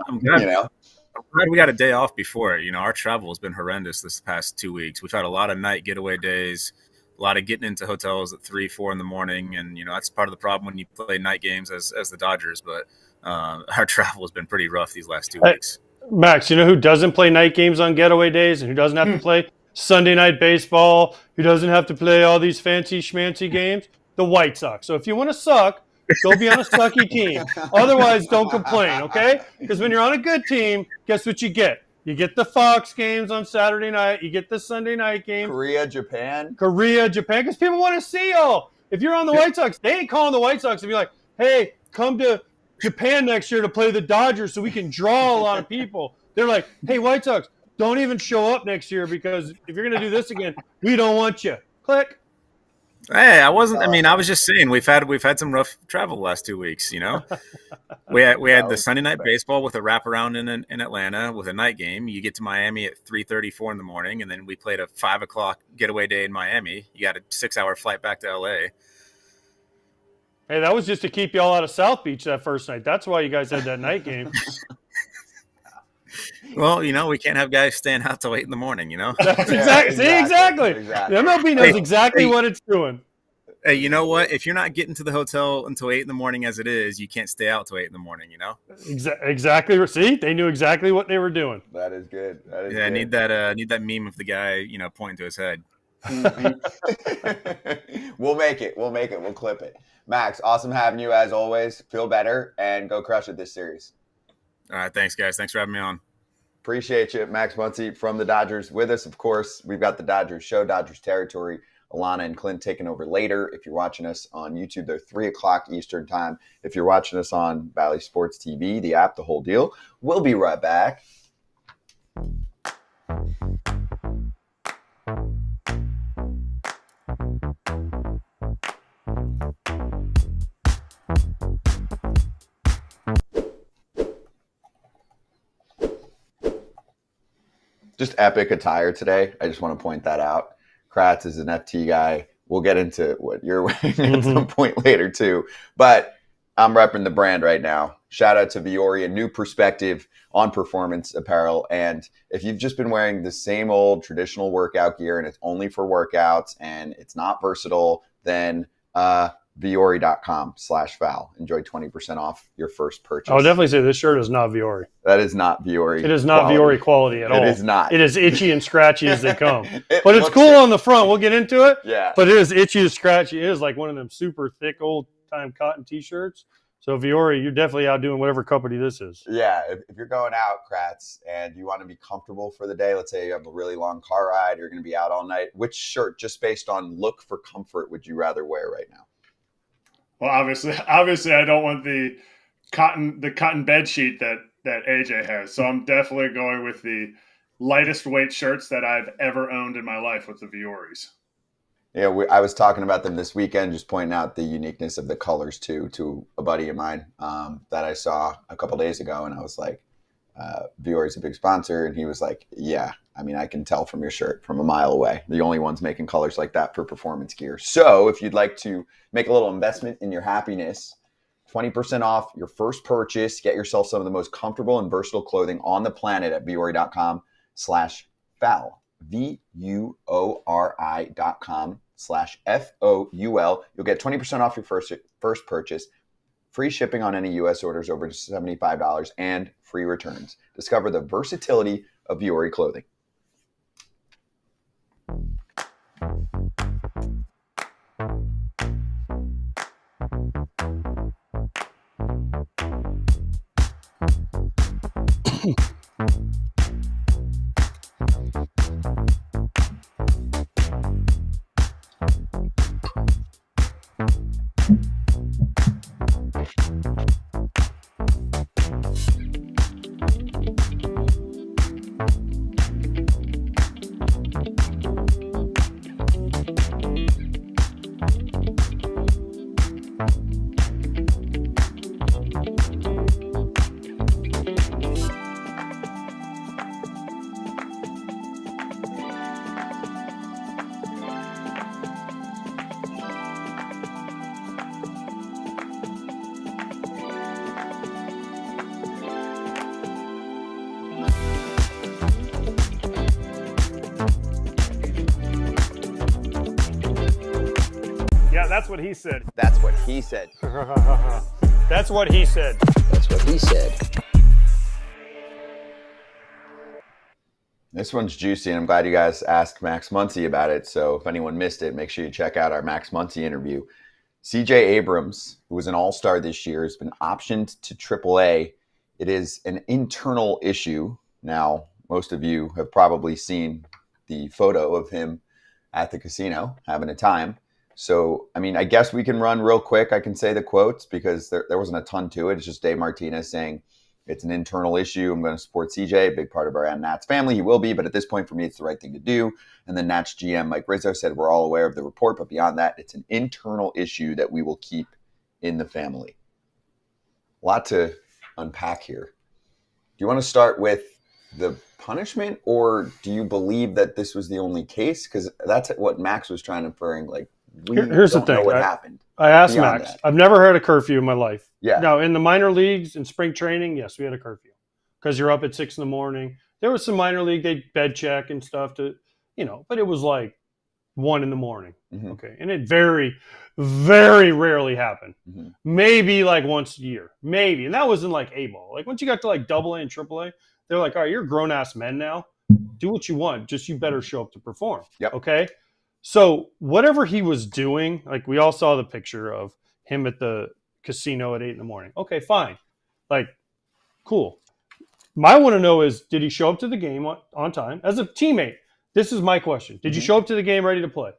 I'm glad we got a day off before it. Our travel has been horrendous this past 2 weeks. We've had a lot of night getaway days, a lot of getting into hotels at 3-4 in the morning. And, that's part of the problem when you play night games as the Dodgers. But our travel has been pretty rough these last 2 weeks. Max, who doesn't play night games on getaway days and who doesn't have to play Sunday night baseball, who doesn't have to play all these fancy schmancy games? The White Sox. So if you want to suck, go be on a sucky team. Otherwise, don't complain, okay? Because when you're on a good team, guess what you get? You get the Fox games on Saturday night. You get the Sunday night games. Korea, Japan, because people want to see y'all. If you're on the White Sox, they ain't calling the White Sox and be like, hey, come to Japan next year to play the Dodgers so we can draw a lot of people. They're like, hey, White Sox, don't even show up next year because if you're going to do this again, we don't want you. Click. Hey, I was just saying we've had some rough travel the last 2 weeks. We had the Sunday night baseball with a wraparound in Atlanta with a night game. You get to Miami at 3:34 in the morning, and then we played a 5 o'clock getaway day in Miami. You got a 6-hour flight back to LA. Hey, that was just to keep y'all out of South Beach that first night. That's why you guys had that night game. Well, we can't have guys staying out till 8 in the morning. That's exactly. The MLB knows exactly what it's doing. Hey, you know what? If you're not getting to the hotel until 8 in the morning as it is, you can't stay out till 8 in the morning, Exactly. See, they knew exactly what they were doing. That is good. Good. I need that meme of the guy, pointing to his head. We'll make it. We'll clip it. Max, awesome having you as always. Feel better and go crush it this series. All right. Thanks, guys. Thanks for having me on. Appreciate you. Max Muncy from the Dodgers with us. Of course, we've got the Dodgers show, Dodgers Territory. Alana and Clint taking over later. If you're watching us on YouTube, they're 3 o'clock Eastern time. If you're watching us on Valley Sports TV, the app, the whole deal. We'll be right back. Just epic attire today. I just want to point that out. Kratz is an FT guy. We'll get into what you're wearing at some point later too. But I'm repping the brand right now. Shout out to Viore, a new perspective on performance apparel. And if you've just been wearing the same old traditional workout gear and it's only for workouts and it's not versatile, then Viore.com/foul. Enjoy 20% off your first purchase. I would definitely say this shirt is not Viore. That is not Viore. It is not Viore quality at all. It is not. It is itchy and scratchy as they come. But it's cool on the front. We'll get into it. Yeah. But it is itchy and scratchy. It is like one of them super thick old-time cotton T-shirts. So Viore, you're definitely outdoing whatever company this is. Yeah, if you're going out, Kratz, and you want to be comfortable for the day, let's say you have a really long car ride, you're going to be out all night, which shirt, just based on look for comfort, would you rather wear right now? Well, obviously, I don't want the cotton bed sheet that AJ has. So I'm definitely going with the lightest weight shirts that I've ever owned in my life with the Viores. Yeah, I was talking about them this weekend, just pointing out the uniqueness of the colors too to a buddy of mine that I saw a couple days ago, and I was like, Viore is a big sponsor, and he was like, yeah, I mean, I can tell from your shirt from a mile away. The only ones making colors like that for performance gear. So if you'd like to make a little investment in your happiness, 20% off your first purchase. Get yourself some of the most comfortable and versatile clothing on the planet at Viore.com/foul. VUORI.com/FOUL. You'll get 20% off your first purchase, free shipping on any U.S. orders over $75, and free returns. Discover the versatility of Viore clothing. Yeah, that's what he said. That's what he said. That's what he said. That's what he said. This one's juicy, and I'm glad you guys asked Max Muncy about it. So if anyone missed it, make sure you check out our Max Muncy interview. CJ Abrams, who was an all-star this year, has been optioned to AAA. It is an internal issue. Now, most of you have probably seen the photo of him at the casino having a time. So, I mean, I guess we can run real quick. I can say the quotes because there wasn't a ton to it. It's just Dave Martinez saying it's an internal issue. I'm going to support CJ, big part of our Nats family. He will be, but at this point for me, it's the right thing to do. And then Nats GM Mike Rizzo said we're all aware of the report, but beyond that, it's an internal issue that we will keep in the family. A lot to unpack here. Do you want to start with the punishment, or do you believe that this was the only case? Because that's what Max was trying to infer. Like, here's the thing. Know what happened. I asked Max. That. I've never had a curfew in my life. Yeah. Now, in the minor leagues, in spring training, yes, we had a curfew because you're up at 6 a.m. There was some minor league, they bed check and stuff to, but it was like 1 a.m. Mm-hmm. Okay. And it very, very rarely happened. Mm-hmm. Maybe like once a year. Maybe. And that wasn't like A-ball. Like once you got to like AA and AAA, they're like, all right, you're grown ass men now. Do what you want. Just you better show up to perform. Yep. Okay. So whatever he was doing, like we all saw the picture of him at the casino at 8 a.m. Okay, fine. Like, cool. I want to know is, did he show up to the game on time? As a teammate, this is my question. Did you show up to the game ready to play?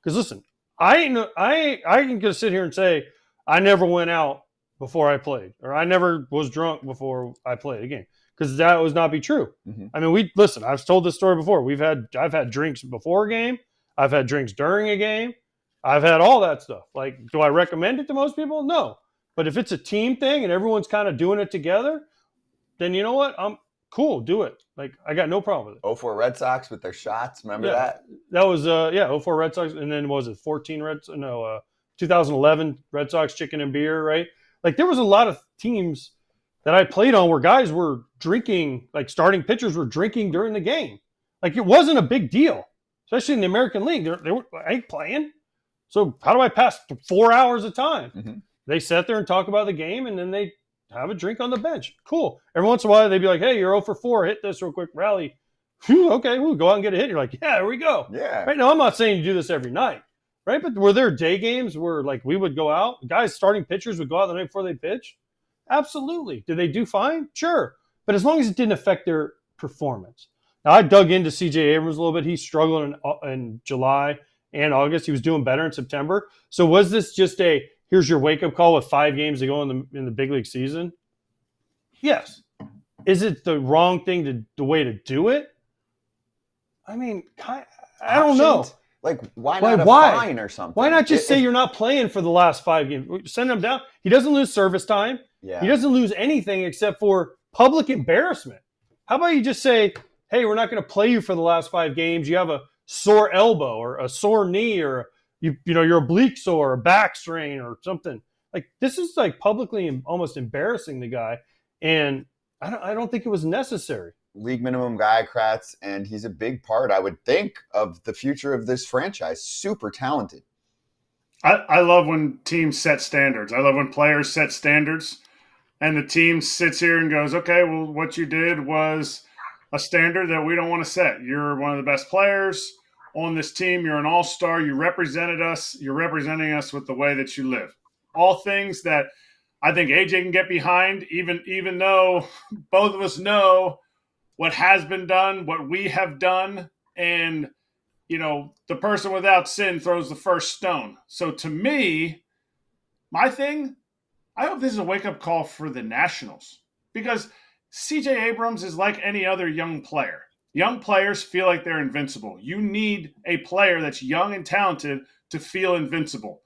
Because listen, I can just sit here and say, I never went out before I played, or I never was drunk before I played a game. Because that would not be true. Mm-hmm. I mean, listen, I've told this story before. I've had drinks before a game. I've had drinks during a game. I've had all that stuff. Like, do I recommend it to most people? No. But if it's a team thing and everyone's kind of doing it together, then you know what? I'm cool. Do it. Like, I got no problem with it. 04 Red Sox with their shots. Remember that? That was, 04 Red Sox. And then was it 2011 Red Sox chicken and beer, right? Like, there was a lot of teams that I played on where guys were drinking, like starting pitchers were drinking during the game. Like, it wasn't a big deal. Especially in the American League, I ain't playing. So how do I pass 4 hours of time? Mm-hmm. They sit there and talk about the game, and then they have a drink on the bench. Cool. Every once in a while, they'd be like, hey, you're 0 for 4. Hit this real quick rally. Whew, okay, we'll go out and get a hit. You're like, yeah, here we go. Yeah. Right now, I'm not saying you do this every night, right? But were there day games where, like, we would go out? Guys, starting pitchers would go out the night before they pitch? Absolutely. Did they do fine? Sure. But as long as it didn't affect their performance. Now, I dug into CJ Abrams a little bit. He struggled in July and August. He was doing better in September. So was this just here's your wake-up call with 5 games to go in the big league season? Yes. Is it the wrong thing the way to do it? I mean, I don't know. Like, why Why? not a Why? fine or something? Why not just say you're not playing for the last 5 games? Send him down. He doesn't lose service time. Yeah. He doesn't lose anything except for public embarrassment. How about you just say, hey, we're not going to play you for the last 5 games. You have a sore elbow or a sore knee or your oblique sore or back strain or something. Like, this is like publicly almost embarrassing the guy. And I don't think it was necessary. League minimum guy, Kratz, and he's a big part, I would think, of the future of this franchise. Super talented. I love when teams set standards. I love when players set standards and the team sits here and goes, okay, well, what you did was a standard that we don't want to set. You're one of the best players on this team. You're an all-star. You represented us. You're representing us with the way that you live. All things that I think AJ can get behind, even though both of us know what has been done, what we have done, and, the person without sin throws the first stone. So to me, my thing, I hope this is a wake-up call for the Nationals, because CJ Abrams is like any other young player. Young players feel like they're invincible. You need a player that's young and talented to feel invincible.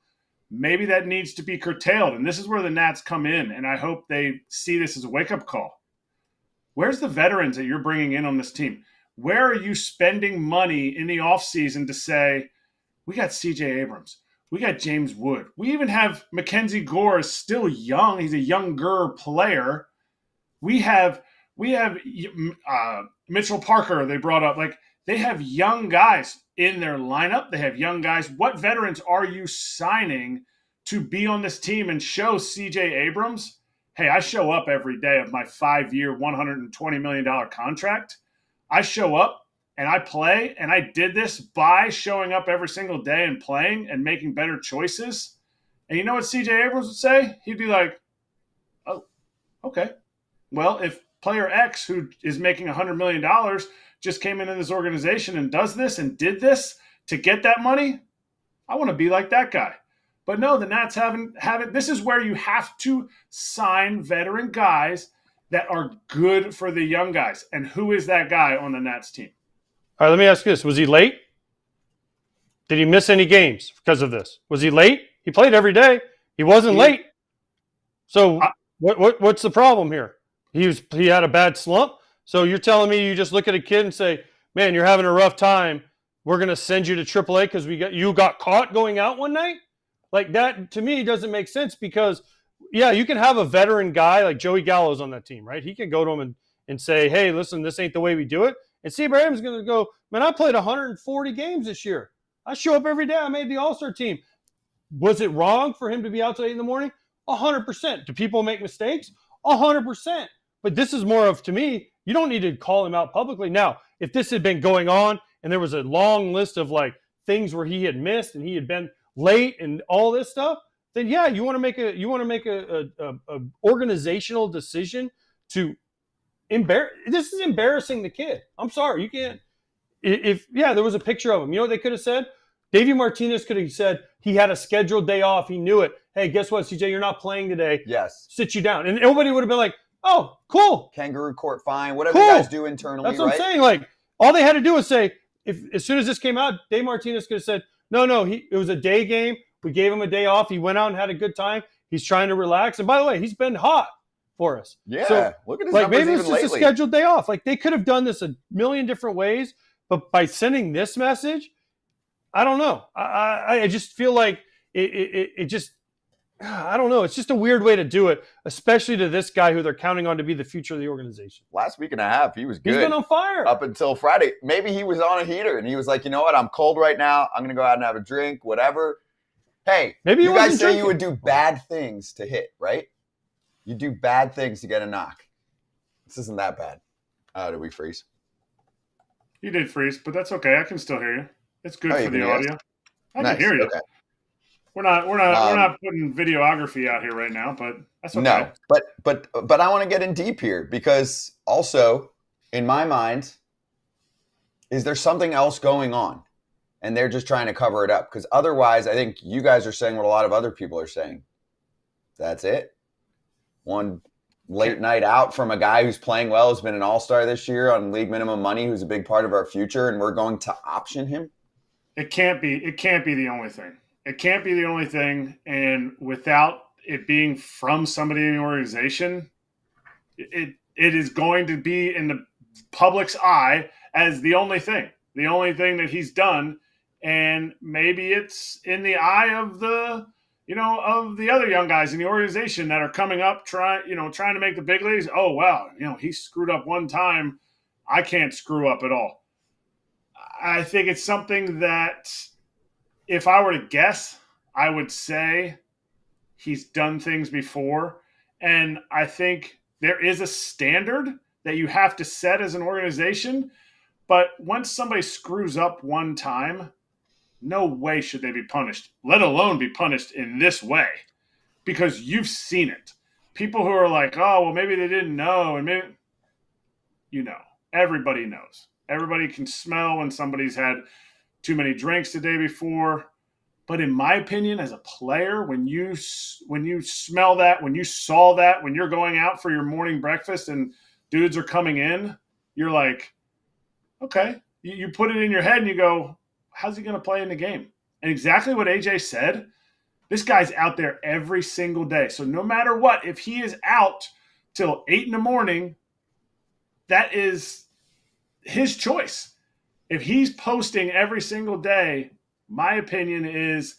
Maybe that needs to be curtailed, and this is where the Nats come in, and I hope they see this as a wake-up call. Where's the veterans that you're bringing in on this team? Where are you spending money in the offseason to say, we got CJ Abrams, we got James Wood, we even have Mackenzie Gore is still young. He's a younger player. We have Mitchell Parker they brought up. Like, they have young guys in their lineup. They have young guys. What veterans are you signing to be on this team and show CJ Abrams, hey, I show up every day of my 5-year, $120 million contract. I show up and I play, and I did this by showing up every single day and playing and making better choices. And you know what CJ Abrams would say? He'd be like, oh, okay. Well, if player X, who is making $100 million, just came into this organization and does this and did this to get that money, I want to be like that guy. But no, the Nats haven't. This is where you have to sign veteran guys that are good for the young guys. And who is that guy on the Nats team? All right, let me ask you this. Was he late? Did he miss any games because of this? Was he late? He played every day. He wasn't late. So what's the problem here? He had a bad slump. So you're telling me you just look at a kid and say, man, you're having a rough time. We're going to send you to AAA because you got caught going out one night? Like, that, to me, doesn't make sense because, yeah, you can have a veteran guy like Joey Gallo's on that team, right? He can go to him and say, hey, listen, this ain't the way we do it. And Steve Abrams is going to go, man, I played 140 games this year. I show up every day. I made the All-Star team. Was it wrong for him to be out till 8 in the morning? 100%. Do people make mistakes? 100%. But this is more of, to me, you don't need to call him out publicly. Now, if this had been going on and there was a long list of like things where he had missed and he had been late and all this stuff, then yeah, you want to make a organizational decision to embarrass. This is embarrassing the kid. I'm sorry, you can't. If there was a picture of him. You know what they could have said? Davey Martinez could have said he had a scheduled day off. He knew it. Hey, guess what, CJ? You're not playing today. Yes. Sit you down, and everybody would have been like, oh, cool. Kangaroo court fine, whatever you guys do internally. That's what I'm saying. Like, all they had to do was say, as soon as this came out, Dave Martinez could have said, no, it was a day game. We gave him a day off. He went out and had a good time. He's trying to relax. And by the way, he's been hot for us. Yeah, so, look at his like, numbers maybe even it's just lately. a scheduled day off. Like, they could have done this a million different ways, but by sending this message, I don't know. I just feel like it just – I don't know. It's just a weird way to do it, especially to this guy who they're counting on to be the future of the organization. Last week and a half, he was good. He's been on fire. Up until Friday. Maybe he was on a heater, and he was like, you know what? I'm cold right now. I'm going to go out and have a drink, whatever. Hey, maybe you guys say drinking. You would do bad things to hit, right? You do bad things to get a knock. This isn't that bad. Did we freeze? You did freeze, but that's okay. I can still hear you. It's good for the audio. I Nice. can hear you. Okay. We're not putting videography out here right now, but that's okay. No, but I want to get in deep here because also in my mind, is there something else going on, and they're just trying to cover it up? Because otherwise, I think you guys are saying what a lot of other people are saying. That's it. One late night out from a guy who's playing well, has been an all-star this year on league minimum money, who's a big part of our future, and we're going to option him. It can't be the only thing. It can't be the only thing. And without it being from somebody in the organization, it is going to be in the public's eye as the only thing that he's done. And maybe it's in the eye of the other young guys in the organization that are coming up, trying to make the big leagues. Oh, wow. He screwed up one time. I can't screw up at all. I think it's something that if I were to guess, I would say he's done things before. And I think there is a standard that you have to set as an organization. But once somebody screws up one time, no way should they be punished, let alone be punished in this way, because you've seen it. People who are like, oh, well, maybe they didn't know. And maybe, everybody knows. Everybody can smell when somebody's had too many drinks the day before. But in my opinion, as a player, when you smell that, when you saw that, when you're going out for your morning breakfast and dudes are coming in, you're like, okay. You put it in your head and you go, how's he going to play in the game? And exactly what AJ said, this guy's out there every single day. So no matter what, if he is out till 8 a.m, that is his choice. If he's posting every single day, my opinion is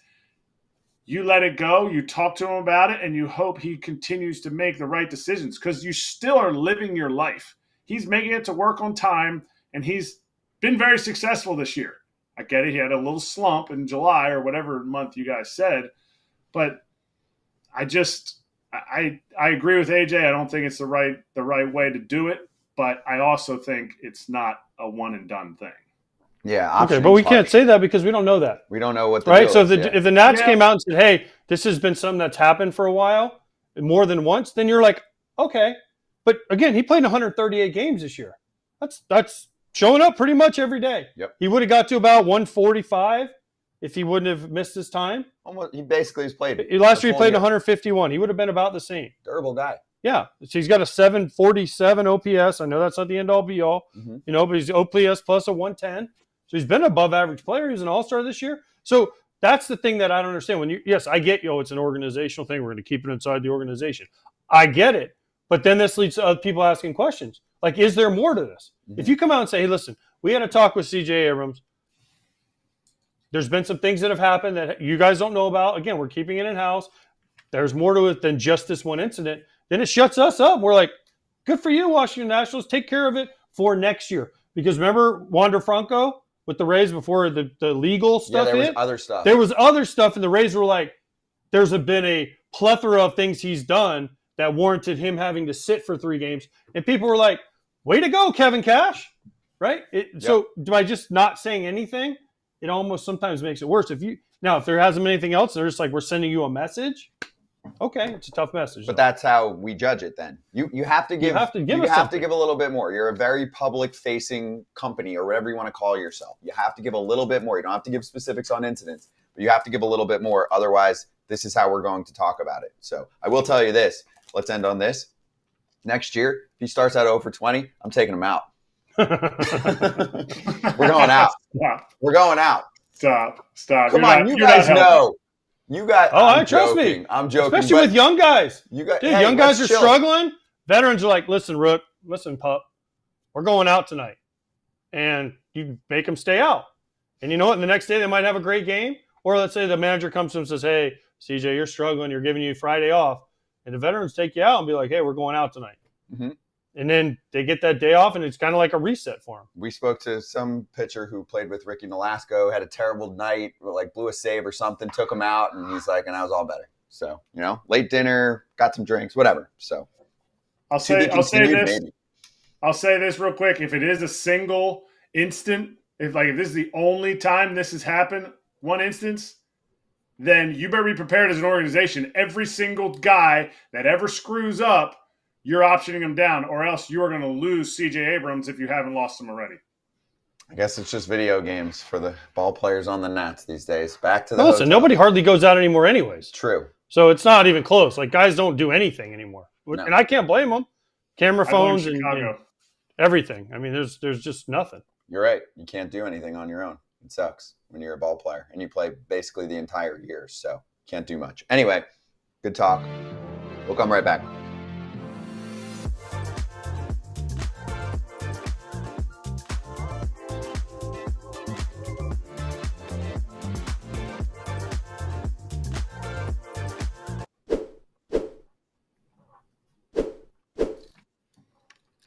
you let it go, you talk to him about it, and you hope he continues to make the right decisions, because you still are living your life. He's making it to work on time, and he's been very successful this year. I get it. He had a little slump in July or whatever month you guys said, but I agree with AJ. I don't think it's the right way to do it, but I also think it's not a one and done thing. Yeah. Okay, but we can't say that because we don't know that. We don't know what the right. deal So is, if the Nats came out and said, "Hey, this has been something that's happened for a while, more than once," then you're like, okay. But again, he played 138 games this year. That's showing up pretty much every day. Yep. He would have got to about 145 if he wouldn't have missed his time. Almost, he basically has played. Last year he played 151. He would have been about the same. Durable guy. Yeah. So he's got a 747 OPS. I know that's not the end all be all, but he's OPS plus a 110. So he's been an above average player. He's an all-star this year. So that's the thing that I don't understand. Yes, I get, it's an organizational thing. We're going to keep it inside the organization. I get it. But then this leads to other people asking questions. Like, is there more to this? If you come out and say, hey, listen, we had a talk with CJ Abrams. There's been some things that have happened that you guys don't know about. Again, we're keeping it in-house. There's more to it than just this one incident. Then it shuts us up. We're like, good for you, Washington Nationals. Take care of it for next year. Because remember Wander Franco with the Rays before the legal stuff? Yeah, there was other stuff. There was other stuff, and the Rays were like, there's been a plethora of things he's done that warranted him having to sit for 3 games. And people were like, way to go, Kevin Cash. Right? So by just not saying anything, it almost sometimes makes it worse. If there hasn't been anything else, they're just like, we're sending you a message. Okay, it's a tough message. But that's how we judge it then. You have to give a little bit more. You're a very public facing company or whatever you want to call yourself. You have to give a little bit more. You don't have to give specifics on incidents, but you have to give a little bit more. Otherwise, this is how we're going to talk about it. So I will tell you this. Let's end on this. Next year, if he starts out 0 for 20, I'm taking him out. We're going out. Stop. We're going out. Stop. Come on, you guys know. You guys. Oh, trust me. I'm joking. Especially with young guys. Young guys are chill. struggling. Veterans are like, listen, Rook, listen, pup, we're going out tonight. And you make them stay out. And you know what? The next day they might have a great game. Or let's say the manager comes to them and says, hey, CJ, you're struggling. You're giving you Friday off. And the veterans take you out and be like, hey, we're going out tonight. Mm-hmm. And then they get that day off, and it's kind of like a reset for them. We spoke to some pitcher who played with Ricky Nolasco, had a terrible night, like blew a save or something, took him out, and he's like, and I was all better. So, late dinner, got some drinks, whatever. So I'll say this real quick. If it is a single instant, if this is the only time this has happened, one instance, then you better be prepared as an organization. Every single guy that ever screws up, you're optioning him down, or else you are going to lose CJ Abrams if you haven't lost him already. I guess it's just video games for the ball players on the Nats these days. Back to the Listen, nobody hardly goes out anymore anyways. True. So it's not even close. Like, guys don't do anything anymore. No. And I can't blame them. Camera phones and everything. I mean, there's just nothing. You're right. You can't do anything on your own. It sucks when you're a ball player and you play basically the entire year. So can't do much. Anyway, good talk. We'll come right back.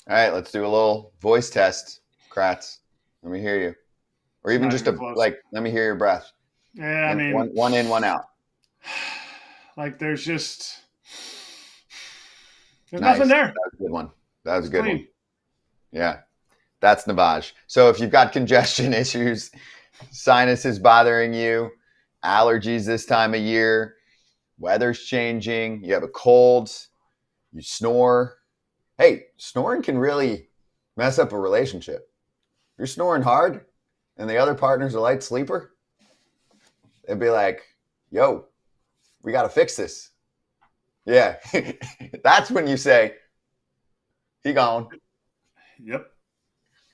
All right, let's do a little voice test, Kratz. Let me hear you. Or even Not just even close. let me hear your breath. Yeah, I mean, one in, one out. like there's Nice. nothing there. That was a good one. That was a It's good clean. one. Yeah, that's Navage. So if you've got congestion issues, sinuses bothering you, allergies this time of year, weather's changing, you have a cold, you snore. Hey, snoring can really mess up a relationship. If you're snoring hard and the other partner's a light sleeper, they'd be like, yo, we got to fix this. Yeah, that's when you say, he gone Yep.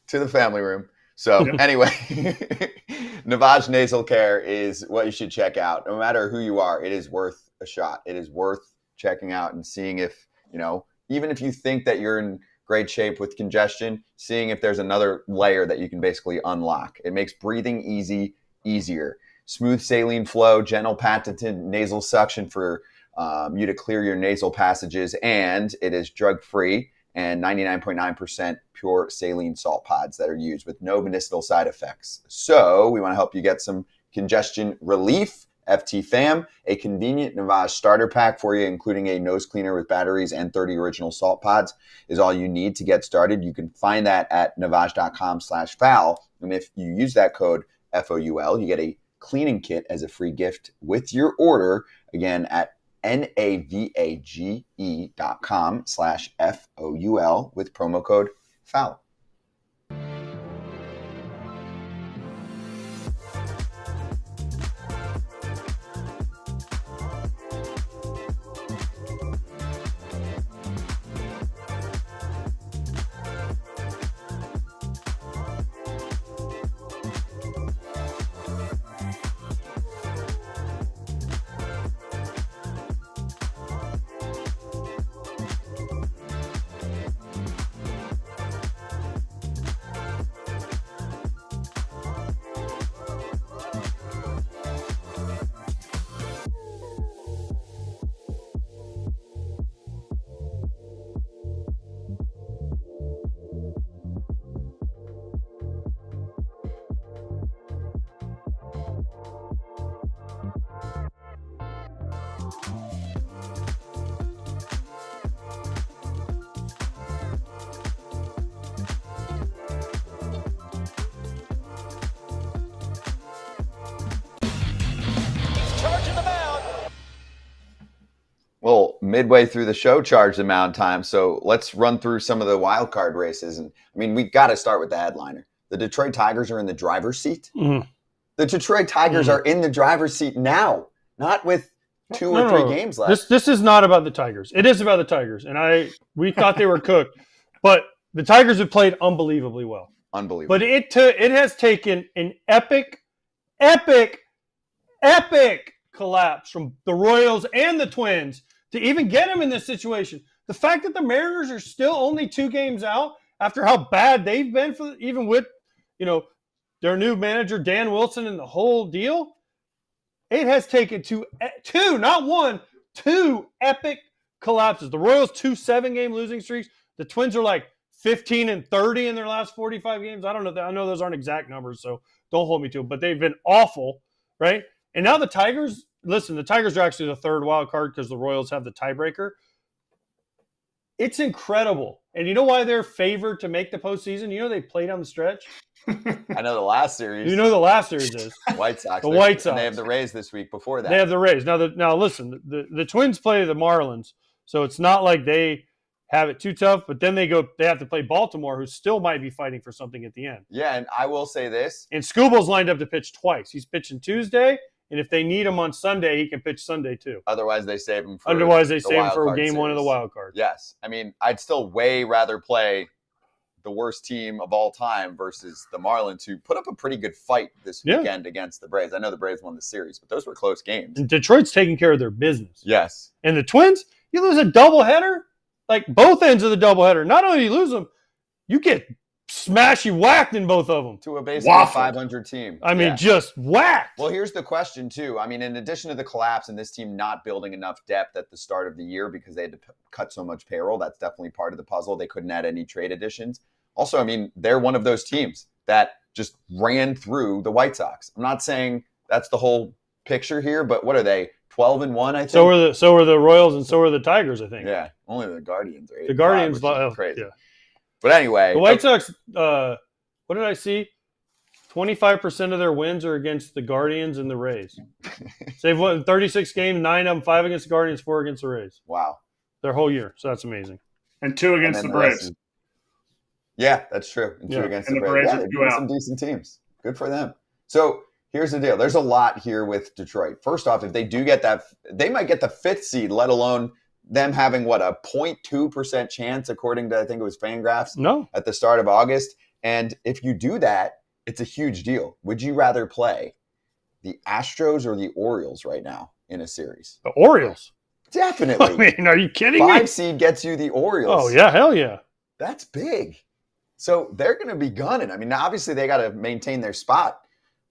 to the family room. So anyway, Navage Nasal Care is what you should check out. No matter who you are, it is worth a shot. It is worth checking out and seeing if, even if you think that you're in great shape with congestion, seeing if there's another layer that you can basically unlock. It makes breathing easier. Smooth saline flow, gentle patented nasal suction for you to clear your nasal passages, and it is drug-free and 99.9% pure saline salt pods that are used with no medicinal side effects. So we want to help you get some congestion relief. FT Fam, a convenient Navage starter pack for you, including a nose cleaner with batteries and 30 original salt pods, is all you need to get started. You can find that at navage.com/foul. And if you use that code FOUL, you get a cleaning kit as a free gift with your order. Again, at navage.com/FOUL with promo code FOUL. Well, midway through the show, charge the Mound time. So let's run through some of the wild card races. And we've got to start with the headliner. The Detroit Tigers are in the driver's seat. Mm. The Detroit Tigers are in the driver's seat now, not with two or three games left. This is not about the Tigers. It is about the Tigers. And we thought they were cooked. But the Tigers have played unbelievably well. Unbelievable. But it has taken an epic collapse from the Royals and the Twins to even get them in this situation. The fact that the Mariners are still only 2 games out after how bad they've been even with, their new manager, Dan Wilson, and the whole deal, it has taken two, not one, 2 epic collapses. The Royals 2 7-game losing streaks. The Twins are like 15-30 in their last 45 games. I don't know. I know those aren't exact numbers, so don't hold me to them. But they've been awful, right? And now the Tigers, listen, the Tigers are actually the 3rd wild card because the Royals have the tiebreaker. It's incredible. And you know why they're favored to make the postseason? They played down the stretch? I know the last series. You know the last series is. White Sox. The White Sox. And they have the Rays this week before that. They have the Rays. Now listen, the Twins play the Marlins, so it's not like they have it too tough, but then they have to play Baltimore, who still might be fighting for something at the end. Yeah, and I will say this. And Scubal's lined up to pitch twice. He's pitching Tuesday, and if they need him on Sunday, he can pitch Sunday too. Otherwise, they save him for game wild 1 of card the wild card. Yes. I'd still way rather play the worst team of all time versus the Marlins, who put up a pretty good fight this weekend against the Braves. I know the Braves won the series, but those were close games. And Detroit's taking care of their business. Yes. And the Twins, you lose a doubleheader, like both ends of the doubleheader. Not only do you lose them, you get smashy whacked in both of them. To a basically Waffled. 500 team. I mean, just whacked. Well, here's the question, too. I mean, in addition to the collapse and this team not building enough depth at the start of the year because they had to cut so much payroll, that's definitely part of the puzzle. They couldn't add any trade additions. Also, I mean, they're one of those teams that just ran through the White Sox. I'm not saying that's the whole picture here, but what are they? 12-1, I think. So are the Royals and so are the Tigers, I think. Yeah, only the Guardians are 8-5, The Guardians, which is crazy. yeah. But anyway, The White Sox, what did I see? 25% of their wins are against the Guardians and the Rays. So they've won 36 games, 9 of them, 5 against the Guardians, 4 against the Rays. Wow. Their whole year. So that's amazing. And 2 against And the then rest Braves. is- Yeah, that's true. And 2 Yeah. against And the the Braves. Braves Yeah, are they 2 beat out. some decent teams. Good for them. So here's the deal. There's a lot here with Detroit. First off, if they do get that, they might get the 5th seed, let alone them having, what, a 0.2% chance, according to, I think it was Fangraphs, No. at the start of August. And if you do that, it's a huge deal. Would you rather play the Astros or the Orioles right now in a series? The Orioles. Definitely. I mean, are you kidding me? 5 seed gets you the Orioles. Oh, yeah. Hell yeah. That's big. So they're going to be gunning. I mean, obviously they got to maintain their spot,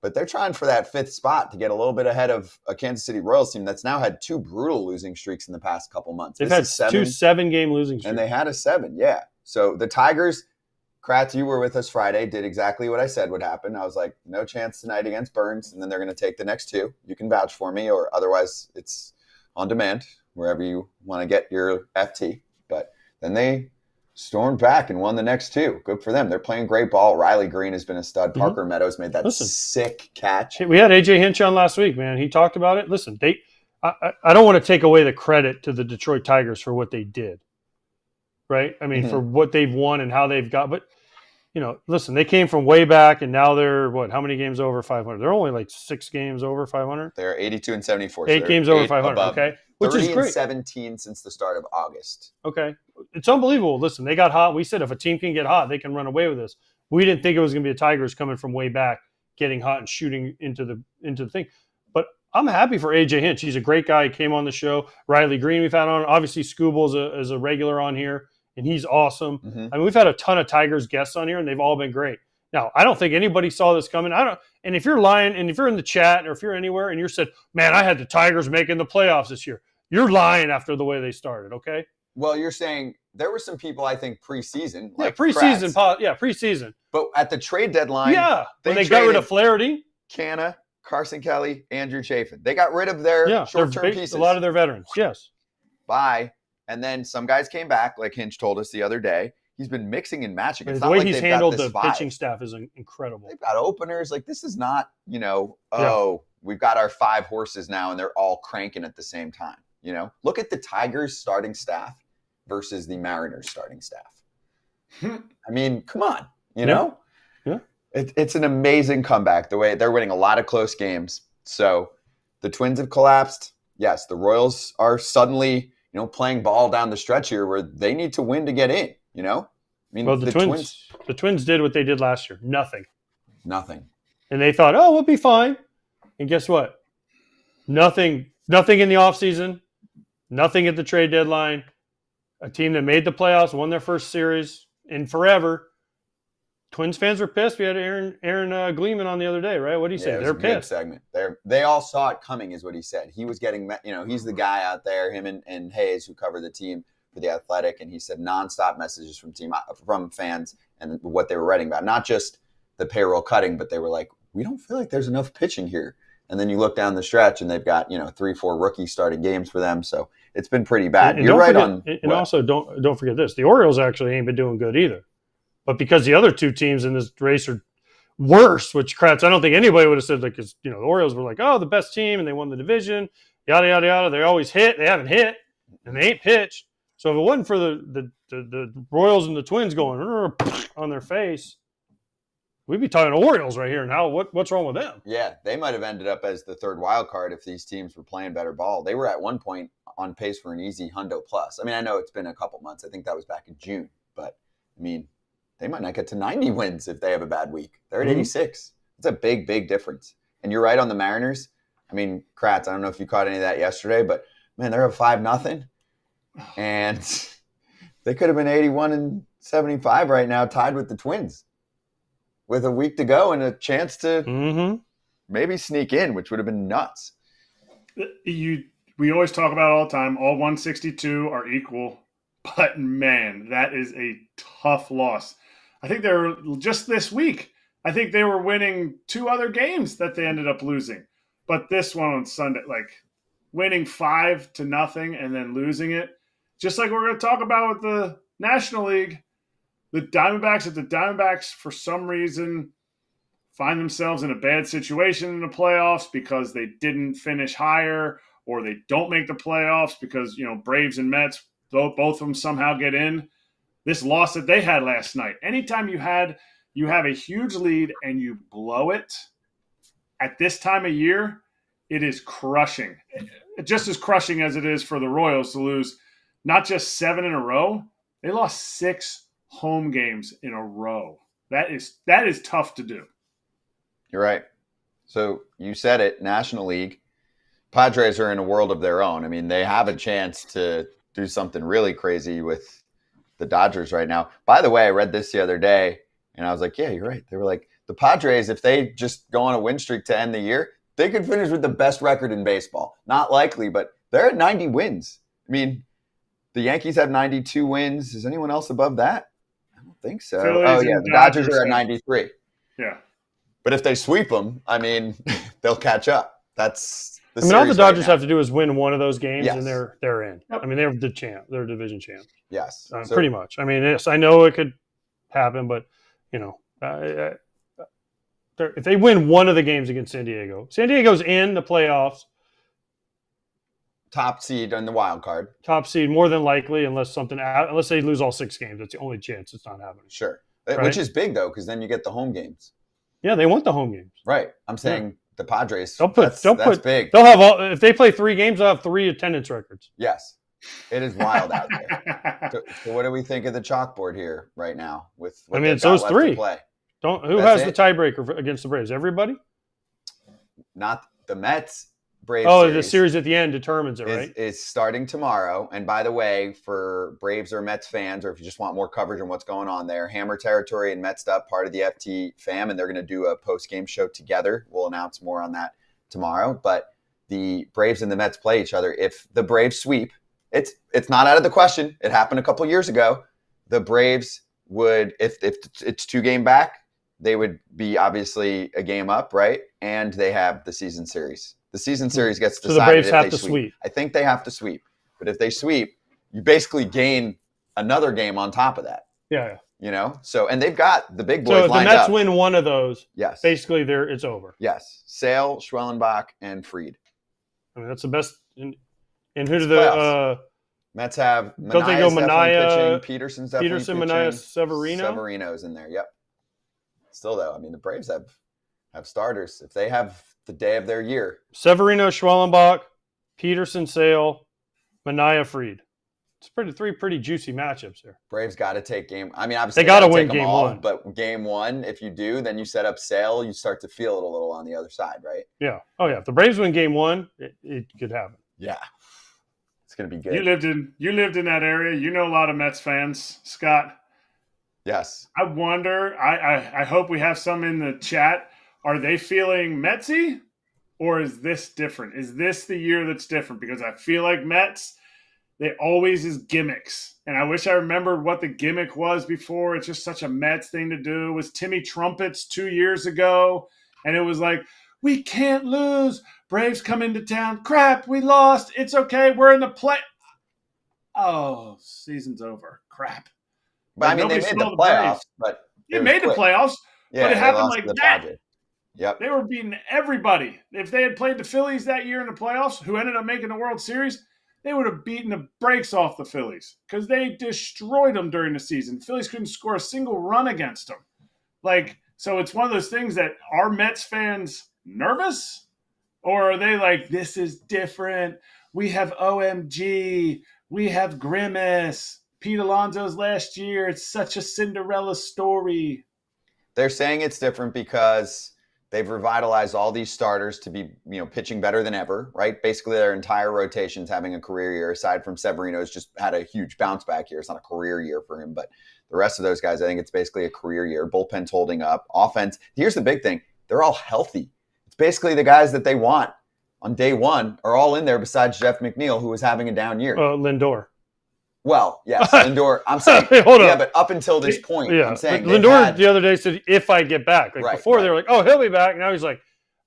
but they're trying for that 5th spot to get a little bit ahead of a Kansas City Royals team that's now had 2 brutal losing streaks in the past couple months. They've This had is 2 7-game losing streaks. and they had a 7, yeah. So the Tigers, Kratz, you were with us Friday, did exactly what I said would happen. I was like, no chance tonight against Burns, and then they're going to take the next 2. You can vouch for me, or otherwise it's on demand, wherever you want to get your FT. But then they stormed back and won the next 2. Good for them. They're playing great ball. Riley Green has been a stud. Parker Meadows made that sick catch. Hey, we had AJ Hinch on last week, man. He talked about it. Listen, I don't want to take away the credit to the Detroit Tigers for what they did, right? I mean, for what they've won and how they've got. But, you know, listen, they came from way back, and now they're, how many games over 500? They're only like 6 games over 500. They're 82-74. 8 games over 500, okay? Which is great. 30-17 since the start of August. Okay. It's unbelievable. Listen, they got hot. We said if a team can get hot, they can run away with this. We didn't think it was going to be the Tigers coming from way back, getting hot and shooting into the thing. But I'm happy for AJ Hinch. He's a great guy. He came on the show. Riley Green we've had on. Obviously, Scooble is a regular on here, and he's awesome. I mean, we've had a ton of Tigers guests on here, and they've all been great. Now, I don't think anybody saw this coming. And if you're lying, and if you're in the chat or if you're anywhere and you said, man, I had the Tigers making the playoffs this year, you're lying after the way they started, okay? Well, you're saying there were some people, I think, preseason. Like preseason. Kratz. Preseason. But at the trade deadline, when they got rid of Flaherty. Canna, Carson Kelly, Andrew Chafin. They got rid of their short-term pieces. A lot of their veterans, yes. Bye. And then some guys came back, like Hinch told us the other day. He's been mixing and matching. It's The not way like he's they've handled got this the 5. pitching staff is incredible. They've got openers. Like, this is not, we've got our 5 horses now, and they're all cranking at the same time. You know, look at the Tigers starting staff versus the Mariners starting staff. I mean, come on, you know? Yeah. It's an amazing comeback, the way they're winning a lot of close games. So the Twins have collapsed. Yes, the Royals are suddenly, playing ball down the stretch here where they need to win to get in, I mean, well, the Twins did what they did last year. Nothing. And they thought, we'll be fine. And guess what? Nothing in the offseason. Nothing at the trade deadline. A team that made the playoffs, won their first series in forever. Twins fans were pissed. We had Aaron Gleeman on the other day, right? What did he say? They're pissed. Segment. They all saw it coming, is what he said. He was getting, he's the guy out there, him and Hayes, who cover the team for the Athletic, and he said nonstop messages from fans and what they were writing about, not just the payroll cutting, but they were like, we don't feel like there's enough pitching here. And then you look down the stretch, and they've got 3-4 rookies starting games for them, so it's been pretty bad. And You're right forget, and also don't forget this: the Orioles actually ain't been doing good either. But because the other 2 teams in this race are worse, which Kratz, I don't think anybody would have said, because the Orioles were like, the best team, and they won the division, yada yada yada. They always hit, they haven't hit, and they ain't pitched. So if it wasn't for the Royals and the Twins going on their face, we'd be talking Orioles right here. Now, what's wrong with them? Yeah, they might have ended up as the 3rd wild card if these teams were playing better ball. They were at one point on pace for an easy hundo plus. I mean, I know it's been a couple months. I think that was back in June. But, I mean, they might not get to 90 wins if they have a bad week. They're at Mhm. 86. It's a big, big difference. And you're right on the Mariners. I mean, Kratz, I don't know if you caught any of that yesterday, but man, they're up 5-0. And they could have been 81-75 right now, tied with the Twins with a week to go and a chance to Mm-hmm. maybe sneak in, which would have been nuts. We always talk about it all the time. All 162 are equal, but man, that is a tough loss. I think they're just this week. I think they were winning 2 other games that they ended up losing, but this one on Sunday, like winning 5-0 and then losing it, just like we're going to talk about with the National League. The Diamondbacks, for some reason, find themselves in a bad situation in the playoffs because they didn't finish higher, or they don't make the playoffs because, Braves and Mets, both of them somehow get in. This loss that they had last night, anytime you have a huge lead and you blow it at this time of year, it is crushing. Just as crushing as it is for the Royals to lose not just 7 in a row, they lost 6 home games in a row. That is tough to do. You're right. So you said it, National League. Padres are in a world of their own. I mean, they have a chance to do something really crazy with the Dodgers right now. By the way, I read this the other day, and I was like, yeah, you're right. They were like, the Padres, if they just go on a win streak to end the year, they could finish with the best record in baseball. Not likely, but they're at 90 wins. I mean, the Yankees have 92 wins. Is anyone else above that? I don't think so. Phillies The and Dodgers are at have- 93. Yeah. But if they sweep them, I mean, they'll catch up. That's the all the series Dodgers right now. have to do is win one of those games, Yes. and they're in. Yep. I mean, they're the champ. They're division champ. Yes. So- Pretty much. I mean, I know it could happen, but if they win one of the games against San Diego's in the playoffs, top seed in the wild card. top seed more than likely, unless they lose all 6 games. That's the only chance it's not happening. Sure. Right. Which is big, though, because then you get the home games. Yeah, they want the home games. Right. I'm saying the Padres, That's big. They'll have if they play 3 games, they'll have 3 attendance records. Yes. It is wild out there. So what do we think of the chalkboard here right now? With what they've it's got those left to 3. play? Who That's has it? the tiebreaker against the Braves? Everybody? Not the Mets. Braves The series at the end determines it, right? is starting tomorrow. And by the way, for Braves or Mets fans, or if you just want more coverage on what's going on there, Hammer Territory and Mets Up, part of the FT fam, and they're going to do a post-game show together. We'll announce more on that tomorrow. But the Braves and the Mets play each other. If the Braves sweep, it's not out of the question. It happened a couple years ago. The Braves would, if it's 2 game back, they would be obviously a game up, right? And they have the season series. The season series gets decided. So the Braves if have they to sweep. I think they have to sweep. But if they sweep, you basically gain another game on top of that. Yeah. So, and they've got the big boys So if the lined Mets up. win one of those, Yes. basically it's over. Yes. Sale, Schwellenbach, and Fried. I mean, that's the best. And who do playoffs. Mets have Don't they go Manaea's definitely Manaea, pitching. Peterson's definitely Peterson, pitching. Manaea, Severino? Severino's in there. Yep. Still though, I mean, the Braves have starters. If they have the day of their year, Severino, Schwellenbach, Peterson, Sale, Manaea, Fried. It's 3 pretty juicy matchups there. Braves got to take game. I mean, obviously They gotta win take them game all, 1. But game 1, if you do, then you set up Sale. You start to feel it a little on the other side, right? Yeah. Oh yeah. If the Braves win game 1, it could happen. Yeah. It's gonna be good. You lived in that area. You know a lot of Mets fans, Scott. Yes. I wonder. I hope we have some in the chat. Are they feeling Metsy, or is this different? Is this the year that's different? Because I feel like Mets, they always is gimmicks, and I wish I remembered what the gimmick was before. It's just such a Mets thing to do. It was Timmy Trumpets 2 years ago, and it was like, we can't lose. Braves come into town. Crap, we lost. It's okay. We're in the play. Oh, season's over. Crap. But I mean, they nobody made the saw the Braves. playoffs, but They was made the quick. playoffs, Yeah, but it they happened lost like to the that. Padres. Yep. They were beating everybody. If they had played the Phillies that year in the playoffs, who ended up making the World Series, they would have beaten the brakes off the Phillies because they destroyed them during the season. The Phillies couldn't score a single run against them. So it's one of those things that are Mets fans nervous? Or are they like, this is different? We have OMG. We have Grimace. Pete Alonso's last year. It's such a Cinderella story. They're saying it's different because they've revitalized all these starters to be, pitching better than ever, right? Basically, their entire rotation's having a career year, aside from Severino's just had a huge bounce back year. It's not a career year for him, but the rest of those guys, I think it's basically a career year. Bullpen's holding up. Offense, here's the big thing. They're all healthy. It's basically the guys that they want on day one are all in there besides Jeff McNeil, who was having a down year. Lindor. Well, yes, Lindor. I'm saying, Hold yeah, on. but up until this point, Yeah, I'm saying Lindor the other day said, "If I get back." Like Right, before, right. they were like, "Oh, he'll be back." Now he's like,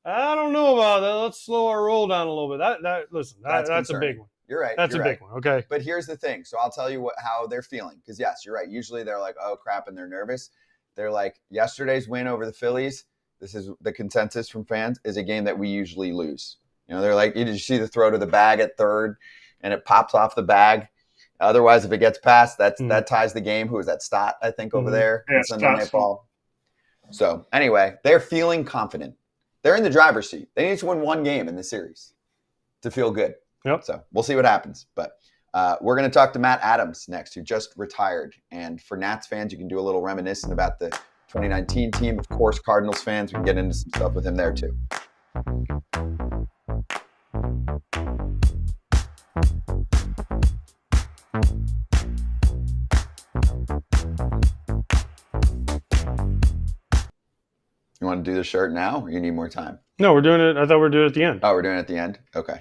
"I don't know about that. Let's slow our roll down a little bit." That's a concerning. big one. You're right. That's you're a big right. one. Okay. But here's the thing. So I'll tell you how they're feeling. Because, yes, you're right. Usually they're like, oh, crap, and they're nervous. They're like, yesterday's win over the Phillies, this is the consensus from fans, is a game that we usually lose. They're like, you see the throw to the bag at third, and it pops off the bag. Otherwise, if it gets past, that ties the game. Who is that? Stott, I think, over there. Yeah, Sunday Night Ball. So, anyway, they're feeling confident. They're in the driver's seat. They need to win one game in the series to feel good. Yep. So we'll see what happens. But we're going to talk to Matt Adams next, who just retired. And for Nats fans, you can do a little reminiscent about the 2019 team. Of course, Cardinals fans, we can get into some stuff with him there too. You want to do the shirt now, or you need more time? No, we're doing it. I thought we were doing it at the end. Oh, we're doing it at the end? Okay.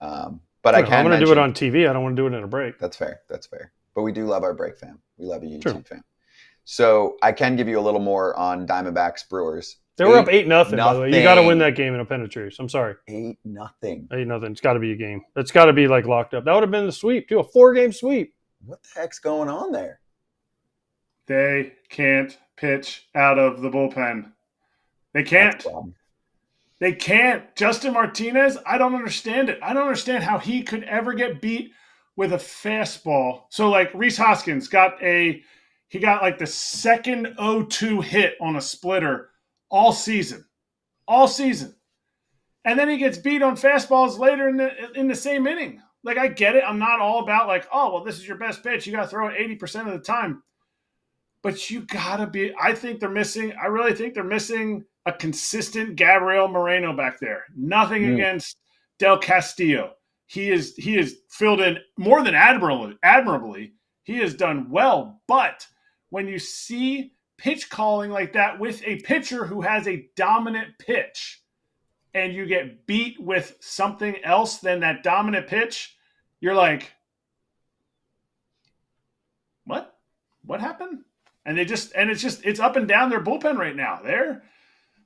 But I'm going to do it on TV. I don't want to do it in a break. That's fair. That's fair. But we do love our break fam. We love a YouTube fam. So I can give you a little more on Diamondbacks Brewers. They were up 8-0, by the way. You got to win that game in a penetrative. I'm sorry. 8-0. 8-0. It's got to be a game. It's got to be like locked up. That would have been the sweep, too. A 4-game sweep. What the heck's going on there? They can't pitch out of the bullpen. They can't. They can't. Justin Martinez, I don't understand it. I don't understand how he could ever get beat with a fastball. So, like, Rhys Hoskins got like the second 0-2 hit on a splitter all season. All season. And then he gets beat on fastballs later in the same inning. Like, I get it. I'm not all about like, oh, well, this is your best pitch. You got to throw it 80% of the time. But you got to be – I really think they're missing – a consistent Gabriel Moreno back there. Nothing against Del Castillo. He is filled in more than admirably. He has done well. But when you see pitch calling like that with a pitcher who has a dominant pitch and you get beat with something else than that dominant pitch, you're like, what? What happened? And it's up and down their bullpen right now.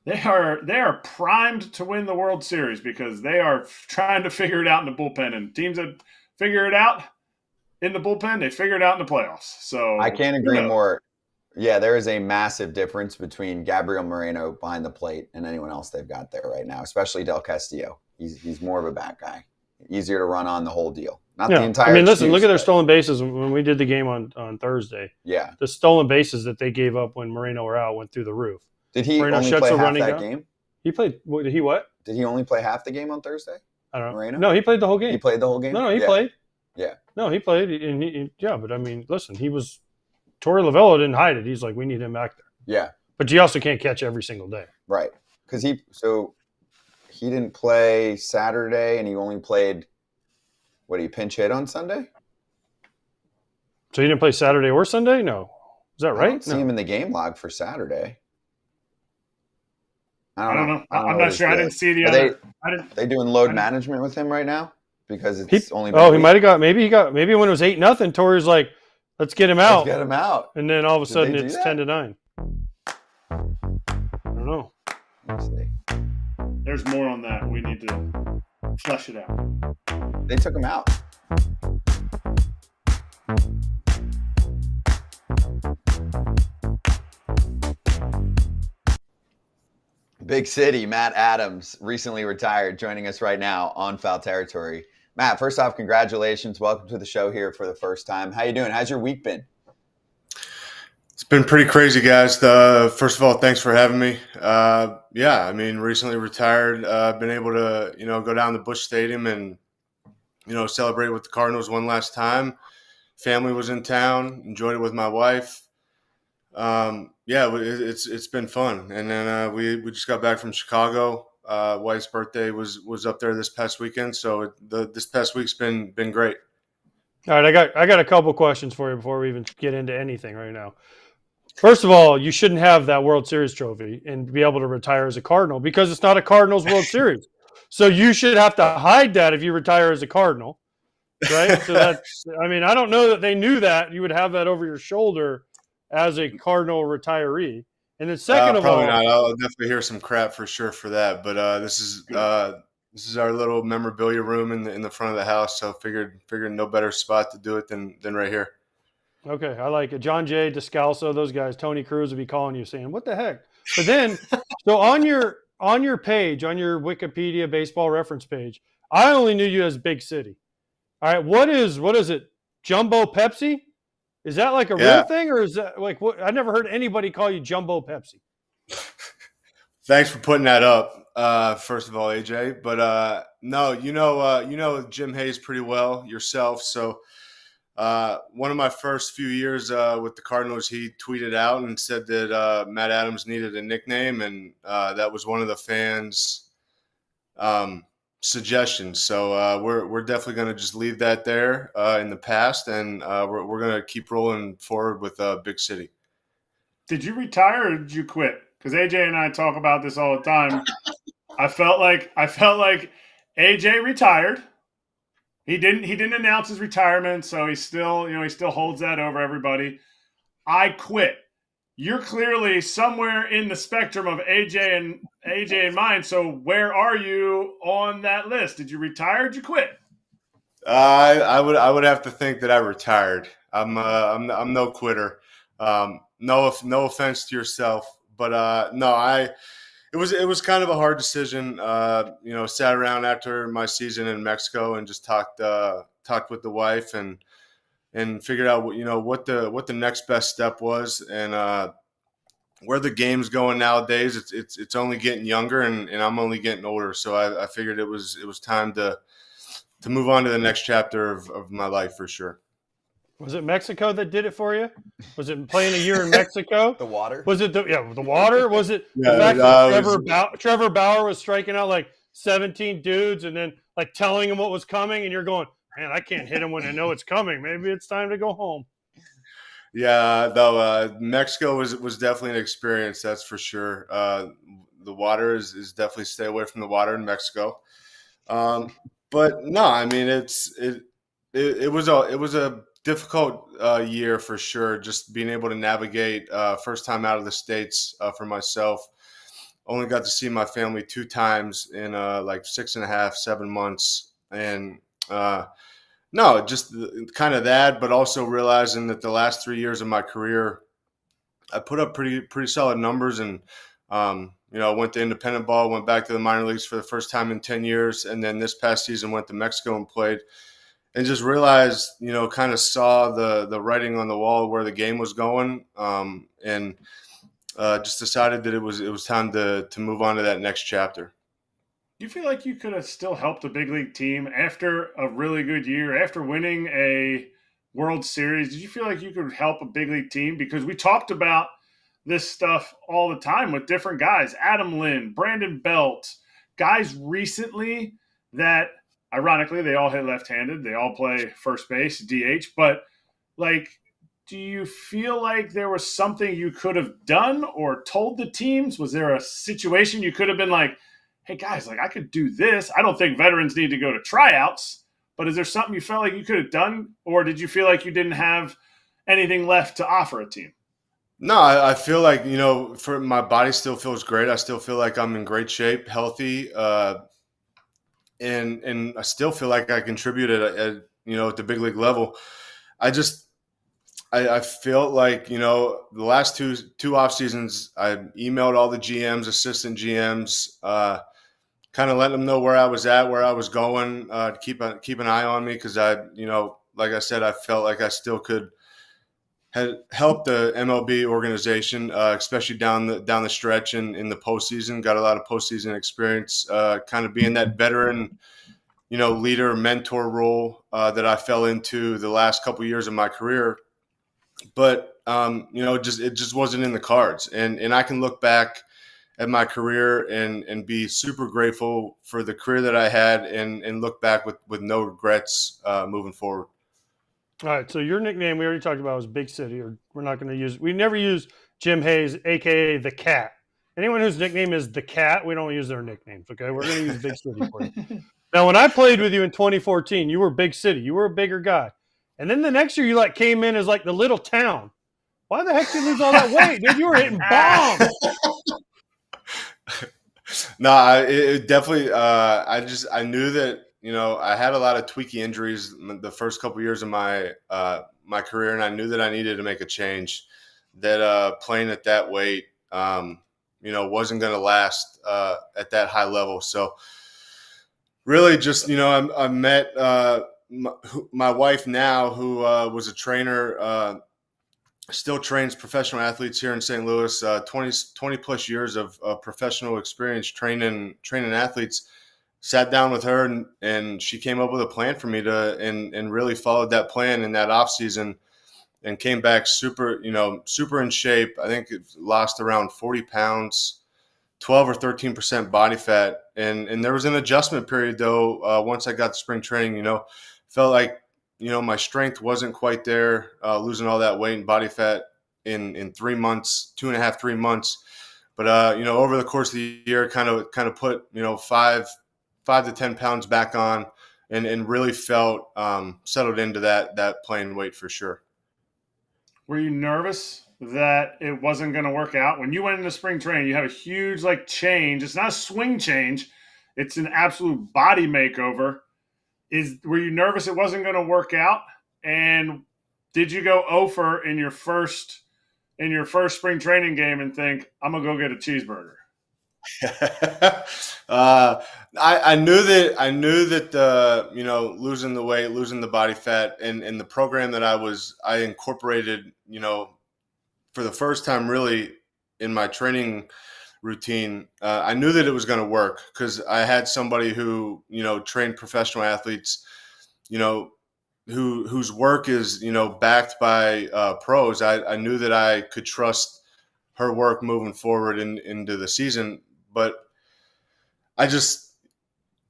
They are primed to win the World Series because they are trying to figure it out in the bullpen. And teams that figure it out in the bullpen, they figure it out in the playoffs. So I can't agree more. Yeah, there is a massive difference between Gabriel Moreno behind the plate and anyone else they've got there right now, especially Del Castillo. He's more of a bat guy. Easier to run on the whole deal. Not the entire listen, look at their stolen bases when we did the game on Thursday. Yeah. The stolen bases that they gave up when Moreno were out went through the roof. Did he only play half that game? He played. Did he what? Did he only play half the game on Thursday? I don't know. Moreno? No, he played the whole game. He played the whole game? No, he played. Yeah. No, he played. And but I mean, listen, Torey Lovullo didn't hide it. He's like, we need him back there. Yeah. But you also can't catch every single day. Right. Because he didn't play Saturday and he only played, he pinch hit on Sunday? So he didn't play Saturday or Sunday? No. Is that right? I don't see him in the game log for Saturday. I don't know. I'm not sure. I didn't see the other. They doing load management with him right now because it's only. He might have got maybe when it was 8-0, Torey's like, let's get him out. Let's get him out. And then all of a sudden it's 10-9. I don't know. Let's see. There's more on that. We need to flesh it out. They took him out. Big City, Matt Adams, recently retired, joining us right now on Foul Territory. Matt, first off, congratulations. Welcome to the show here for the first time. How you doing? How's your week been? It's been pretty crazy, guys. First of all, thanks for having me. Recently retired. Been able to, go down to Busch Stadium and, celebrate with the Cardinals one last time. family was in town, enjoyed it with my wife. Yeah, it's been fun. And then we just got back from Chicago. Wife's birthday was up there this past weekend, so this past week's been great. All right, I got a couple questions for you before we even get into anything right now. First of all, you shouldn't have that World Series trophy and be able to retire as a Cardinal because it's not a Cardinals World Series. So you should have to hide that if you retire as a Cardinal, right? So I don't know that they knew that you would have that over your shoulder as a Cardinal retiree. And then second of all, probably not. I'll definitely hear some crap for sure for that. But this is our little memorabilia room in the front of the house. So figured no better spot to do it than right here. Okay, I like it. John Jay, Descalso, those guys, Tony Cruz would be calling you saying, "What the heck?" But then, so on your page, on your Wikipedia baseball reference page, I only knew you as Big City. All right, what is it? Jumbo Pepsi? Is that like a real thing, or is that like what? I never heard anybody call you Jumbo Pepsi. Thanks for putting that up. First of all, AJ, but no, you know Jim Hayes pretty well yourself, so. One of my first few years with the Cardinals, he tweeted out and said that Matt Adams needed a nickname, and that was one of the fans' suggestions. So we're definitely going to just leave that there in the past, and we're going to keep rolling forward with Big City. Did you retire or did you quit? Because AJ and I talk about this all the time. I felt like AJ retired. He didn't announce his retirement, so he still holds that over everybody. I quit. You're clearly somewhere in the spectrum of AJ and mine. So where are you on that list? Did you retire? Or did you quit? I would have to think that I retired. I'm no quitter. No offense to yourself, but no, It was kind of a hard decision. Sat around after my season in Mexico and just talked with the wife and figured out what the next best step was and where the game's going nowadays. It's only getting younger and I'm only getting older. So I figured it was time to move on to the next chapter of my life for sure. Was it Mexico that did it for you? Was it playing a year in Mexico? The water? Was it the water? Was it the Yeah, fact that Trevor Bauer was striking out like 17 dudes and then like telling him what was coming, and you're going, man, I can't hit him when I know it's coming. Maybe it's time to go home. Yeah, though Mexico was definitely an experience, that's for sure. The water is definitely stay away from the water in Mexico. But no, I mean it was a difficult year for sure. Just being able to navigate first time out of the States for myself. Only got to see my family 2 times in like 6.5, 7 months. And no, just kind of that, but also realizing that the last 3 years of my career, I put up pretty solid numbers and, went to independent ball, went back to the minor leagues for the first time in 10 years. And then this past season went to Mexico and played. And just realized, kind of saw the writing on the wall where the game was going, and just decided that it was time to move on to that next chapter. Do you feel like you could have still helped a big league team after a really good year, after winning a World Series? Did you feel like you could help a big league team? Because we talked about this stuff all the time with different guys, Adam Lynn, Brandon Belt, guys recently that – ironically, they all hit left-handed. They all play first base, DH. But, do you feel like there was something you could have done or told the teams? Was there a situation you could have been like, hey, guys, I could do this. I don't think veterans need to go to tryouts. But is there something you felt like you could have done? Or did you feel like you didn't have anything left to offer a team? No, I feel like, for my body still feels great. I still feel like I'm in great shape, healthy, and I still feel like I contributed at the big league level. I felt like, the last two off seasons, I emailed all the GMs, assistant GMs, kind of letting them know where I was at, where I was going, to keep an eye on me. Cause like I said, I felt like I still had helped the MLB organization, especially down the stretch and in the postseason. Got a lot of postseason experience, kind of being that veteran leader, mentor role that I fell into the last couple of years of my career. But, it just wasn't in the cards. And I can look back at my career and be super grateful for the career that I had and look back with no regrets moving forward. All right. So your nickname we already talked about was Big City, or we're not going to use. We never use Jim Hayes, aka the Cat. Anyone whose nickname is the Cat, we don't use their nicknames. Okay, we're going to use Big City for you. Now, when I played with you in 2014, you were Big City. You were a bigger guy, and then the next year you came in as the little town. Why the heck did you lose all that weight, dude? You were hitting bombs. No, it definitely. I knew that I had a lot of tweaky injuries the first couple of years of my my career, and I knew that I needed to make a change. That playing at that weight, wasn't going to last at that high level. So really, just I met my wife now, who was a trainer. Still trains professional athletes here in St. Louis, 20 plus years of professional experience training athletes. Sat down with her and she came up with a plan for me and really followed that plan in that off season and came back super in shape. I think it lost around 40 pounds, 12 or 13% body fat. And there was an adjustment period though. Once I got to spring training, felt like, my strength wasn't quite there, losing all that weight and body fat in 3 months, 2.5, 3 months. But, over the course of the year, kind of put, 5 to 10 pounds back on and really felt settled into that playing weight for sure. Were you nervous that it wasn't going to work out? When you went into spring training, you have a huge change. It's not a swing change. It's an absolute body makeover. Were you nervous it wasn't going to work out? And did you go over in your first spring training game and think, I'm going to go get a cheeseburger? I knew that losing the weight, losing the body fat, and the program that I incorporated, for the first time really in my training routine, I knew that it was going to work because I had somebody who trained professional athletes, whose work is backed by pros. I knew that I could trust her work moving forward into the season, but I just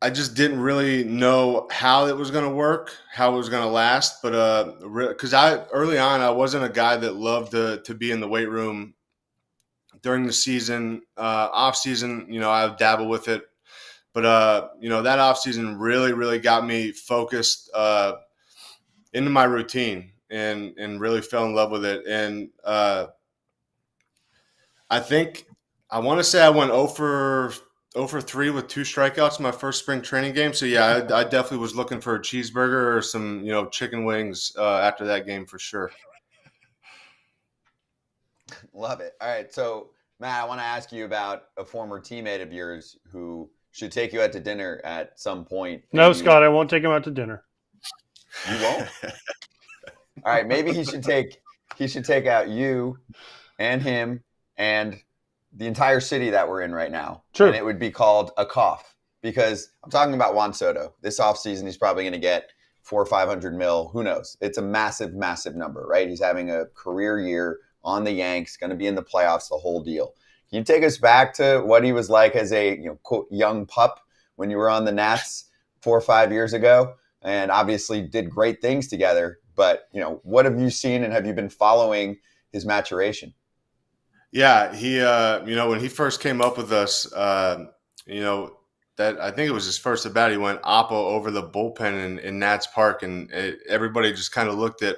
didn't really know how it was going to work, how it was going to last. But because early on I wasn't a guy that loved to be in the weight room during the season. Off season, I would dabble with it, but that off season really got me focused into my routine and really fell in love with it. And I want to say I went 0 for 3 with 2 strikeouts in my first spring training game. So yeah, I definitely was looking for a cheeseburger or some chicken wings after that game for sure. Love it. All right. So, Matt, I want to ask you about a former teammate of yours who should take you out to dinner at some point. No, Scott, I won't take him out to dinner. You won't? All right. Maybe he should take out you and him and the entire city that we're in right now. Sure. And it would be called a cough, because I'm talking about Juan Soto. This offseason, he's probably going to get 400 or 500 mil. Who knows? It's a massive number, right? He's having a career year on the Yanks, going to be in the playoffs, the whole deal. Can you take us back to what he was like as a quote, young pup when you were on the Nats 4 or 5 years ago? And obviously did great things together. But what have you seen, and have you been following his maturation? Yeah, he when he first came up with us, that I think it was his first at bat, he went oppo over the bullpen in Nats Park, and everybody just kind of looked at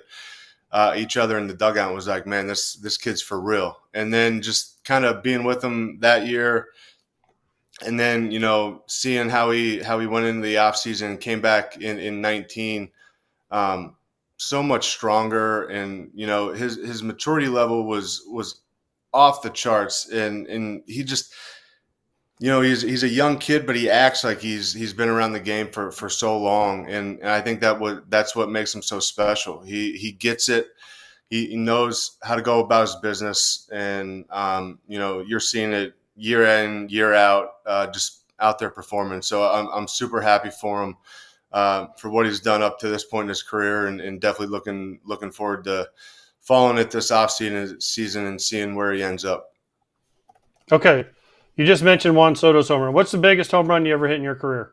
each other in the dugout and was like, man, this kid's for real. And then just kind of being with him that year, and then seeing how he went into the offseason and came back in 19, so much stronger, and his maturity level was off the charts, and he just he's a young kid, but he acts like he's been around the game for so long, and I think that's what makes him so special. He gets it. He knows how to go about his business, and you're seeing it year in, year out, just out there performing. So I'm super happy for him. for what he's done up to this point in his career, and definitely looking forward to following it this offseason and seeing where he ends up. Okay. You just mentioned Juan Soto's home run. What's the biggest home run you ever hit in your career?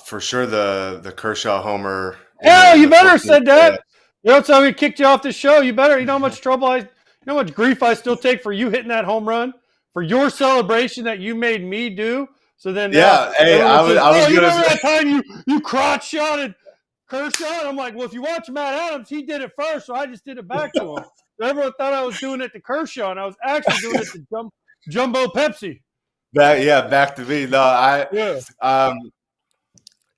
For sure, the Kershaw homer. Yeah, you better have said that. You don't tell me kicked you off the show. You better. You know how much trouble you know how much grief I still take for you hitting that home run, for your celebration that you made me do. So then, hey, I was you gonna remember say, that time you crotch shotted Kershaw? And I'm like, well, if you watch Matt Adams, he did it first, so I just did it back to him. So everyone thought I was doing it to Kershaw, and I was actually doing it to Jumbo Pepsi. back to me. No,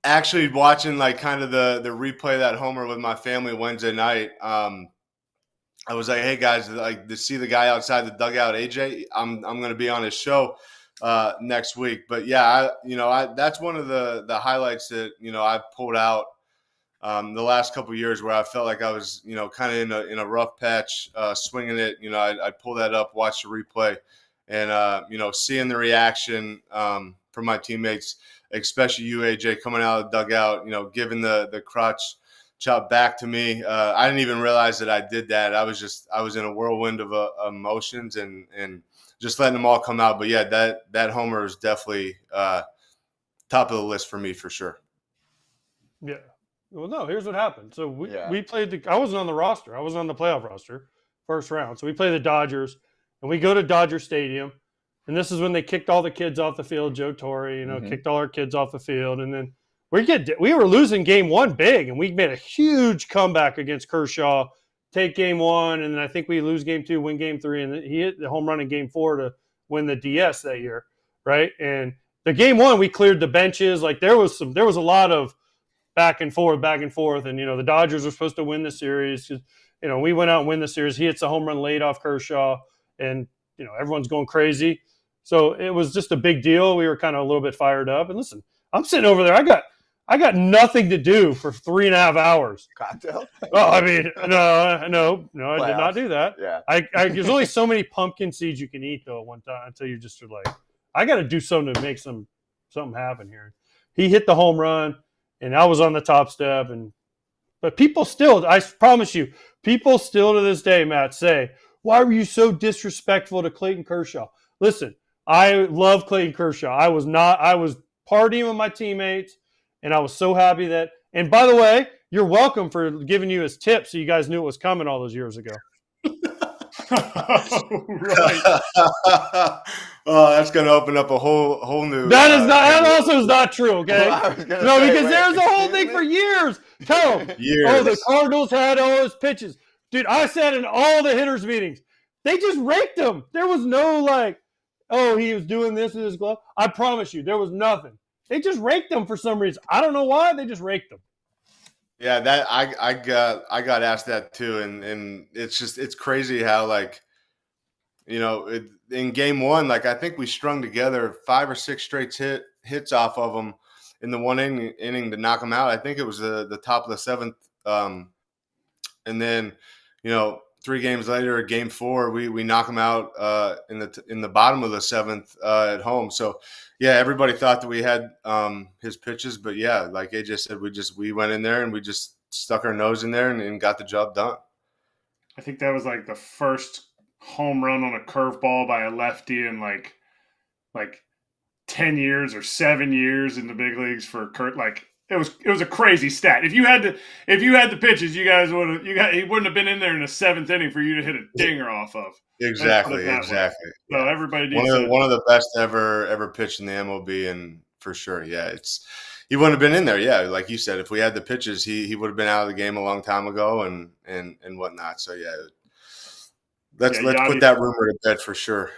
actually watching like kind of the replay of that homer with my family Wednesday night. I was like, hey guys, like to see the guy outside the dugout, AJ, I'm going to be on his show next week. But yeah, that's one of the highlights that, I've pulled out the last couple of years where I felt like I was, kind of in a rough patch, swinging it. I'd pull that up, watch the replay, and, seeing the reaction from my teammates, especially you, AJ, coming out of the dugout, giving the crotch chop back to me. I didn't even realize that I did that. I was in a whirlwind of emotions and just letting them all come out. But yeah, that homer is definitely top of the list for me for sure. Yeah. Well, no, here's what happened. So we played I wasn't on the roster. I wasn't on the playoff roster first round. So we play the Dodgers, and we go to Dodger Stadium. And this is when they kicked all the kids off the field. Joe Torre, kicked all our kids off the field. And then we were losing game one big, and we made a huge comeback against Kershaw, take game one, and then I think we lose game two, win game three, and he hit the home run in game four to win the DS that year, right? And the game one, we cleared the benches. Like there was a lot of back and forth, and the Dodgers were supposed to win the series because we went out and win the series. He hits a home run late off Kershaw, and everyone's going crazy. So it was just a big deal. We were kind of a little bit fired up. And listen, I'm sitting over there. I got nothing to do for 3.5 hours. Cocktail? Oh, I mean, no, I did not do that. Yeah. There's only so many pumpkin seeds you can eat though at one time until you just are like, I got to do something to make something happen here. He hit the home run, and I was on the top step, but people still, I promise you, people still to this day, Matt, say, why were you so disrespectful to Clayton Kershaw? Listen, I love Clayton Kershaw. I was partying with my teammates, and I was so happy that. And by the way, you're welcome for giving you his tip, so you guys knew it was coming all those years ago. Right. Oh, that's going to open up a whole new. That also is not true. Okay, Well, because there's a whole thing for years. Tell them, oh, the Cardinals had all his pitches, dude. I sat in all the hitters meetings. They just raked him. There was no like, oh, he was doing this with his glove. I promise you, there was nothing. They just raked him for some reason. I don't know why. They just raked him. Yeah, that I got asked that too, and it's crazy how like, in game one, like I think we strung together 5 or 6 straight hits off of him in the one inning to knock him out. I think it was the top of the 7th, and then 3 games later, game 4, we knock him out in the bottom of the 7th at home. So yeah, everybody thought that we had his pitches, but yeah, like AJ said, we went in there and we just stuck our nose in there and got the job done. I think that was like the first home run on a curveball by a lefty in like 10 years or 7 years in the big leagues for Kurt. Like it was a crazy stat. If you had the pitches, he wouldn't have been in there in the 7th inning for you to hit a dinger off of. Exactly. So everybody needs one of the best ever pitched in the MLB, and for sure, yeah, he wouldn't have been in there. Yeah, like you said, if we had the pitches, he would have been out of the game a long time ago, and whatnot. So yeah, let's put that rumor to bed for sure.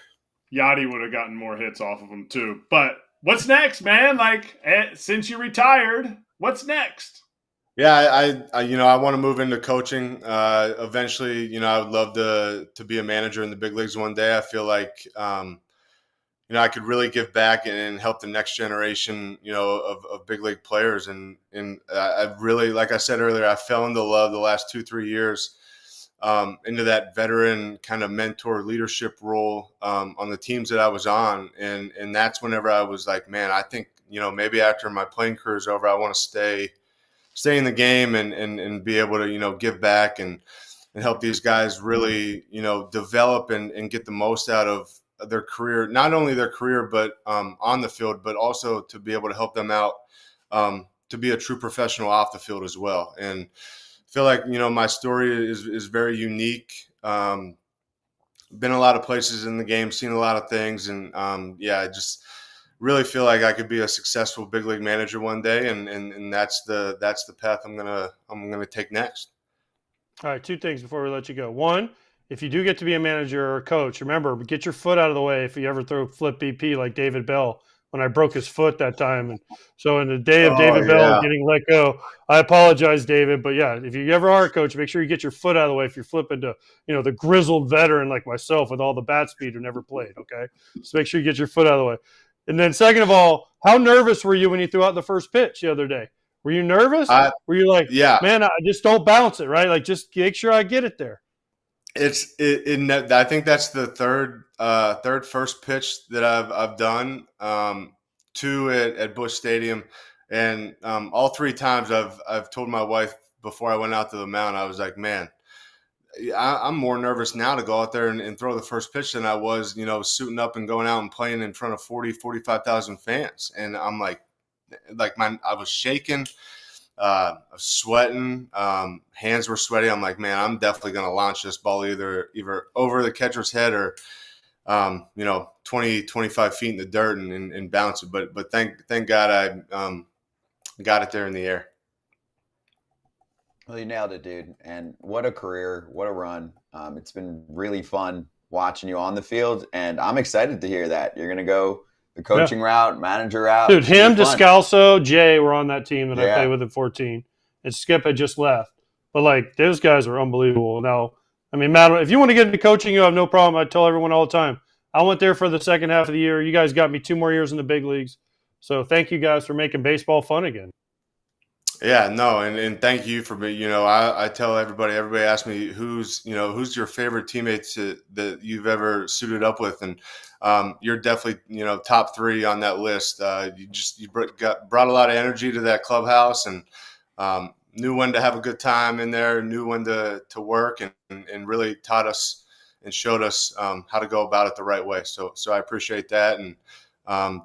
Yachty would have gotten more hits off of him too. But what's next, man? Like since you retired, what's next? Yeah, I want to move into coaching. Eventually, I would love to be a manager in the big leagues one day. I feel like, I could really give back and help the next generation, of big league players. And I really, like I said earlier, I fell into love the last 2-3 years into that veteran kind of mentor leadership role on the teams that I was on. And that's whenever I was like, man, I think maybe after my playing career is over, I want to stay in the game and be able to, give back and help these guys really, develop and get the most out of their career, not only their career, but on the field, but also to be able to help them out to be a true professional off the field as well. And I feel like, my story is very unique. Been a lot of places in the game, seen a lot of things. And I just really feel like I could be a successful big league manager one day. And that's the path I'm going to take next. All right, two things before we let you go. One, if you do get to be a manager or a coach, remember, get your foot out of the way if you ever throw flip BP like David Bell when I broke his foot that time. And so in the day of David Bell getting let go, I apologize, David. But, yeah, if you ever are a coach, make sure you get your foot out of the way if you're flipping to, the grizzled veteran like myself with all the bat speed who never played, okay? So make sure you get your foot out of the way. And then second of all, how nervous were you when you threw out the first pitch the other day? Were you nervous? Were you like, man, I just don't bounce it, right? Like, just make sure I get it there. I think that's the third first pitch that I've done, two at Busch Stadium, and all three times I've told my wife before I went out to the mound, I was like, man, I'm more nervous now to go out there and throw the first pitch than I was, suiting up and going out and playing in front of 45,000 fans. And I'm like I was shaking, I was sweating, hands were sweaty. I'm like, man, I'm definitely going to launch this ball either over the catcher's head or, 20, 25 feet in the dirt and bounce it. But thank God I got it there in the air. Well, you nailed it, dude. And what a career, what a run. It's been really fun watching you on the field, and I'm excited to hear that you're going to go the coaching route, manager route. Dude, him, Descalso, Jay were on that team that I played with at 14, and Skip had just left. But, those guys are unbelievable. Now, I mean, Matt, if you want to get into coaching, you have no problem. I tell everyone all the time. I went there for the second half of the year. You guys got me 2 more years in the big leagues. So thank you guys for making baseball fun again. Yeah, no, and thank you for me. I tell everybody asks me who's your favorite teammates that you've ever suited up with, and you're definitely top 3 on that list. You brought a lot of energy to that clubhouse, and knew when to have a good time in there, knew when to work, and really taught us and showed us how to go about it the right way. So I appreciate that, and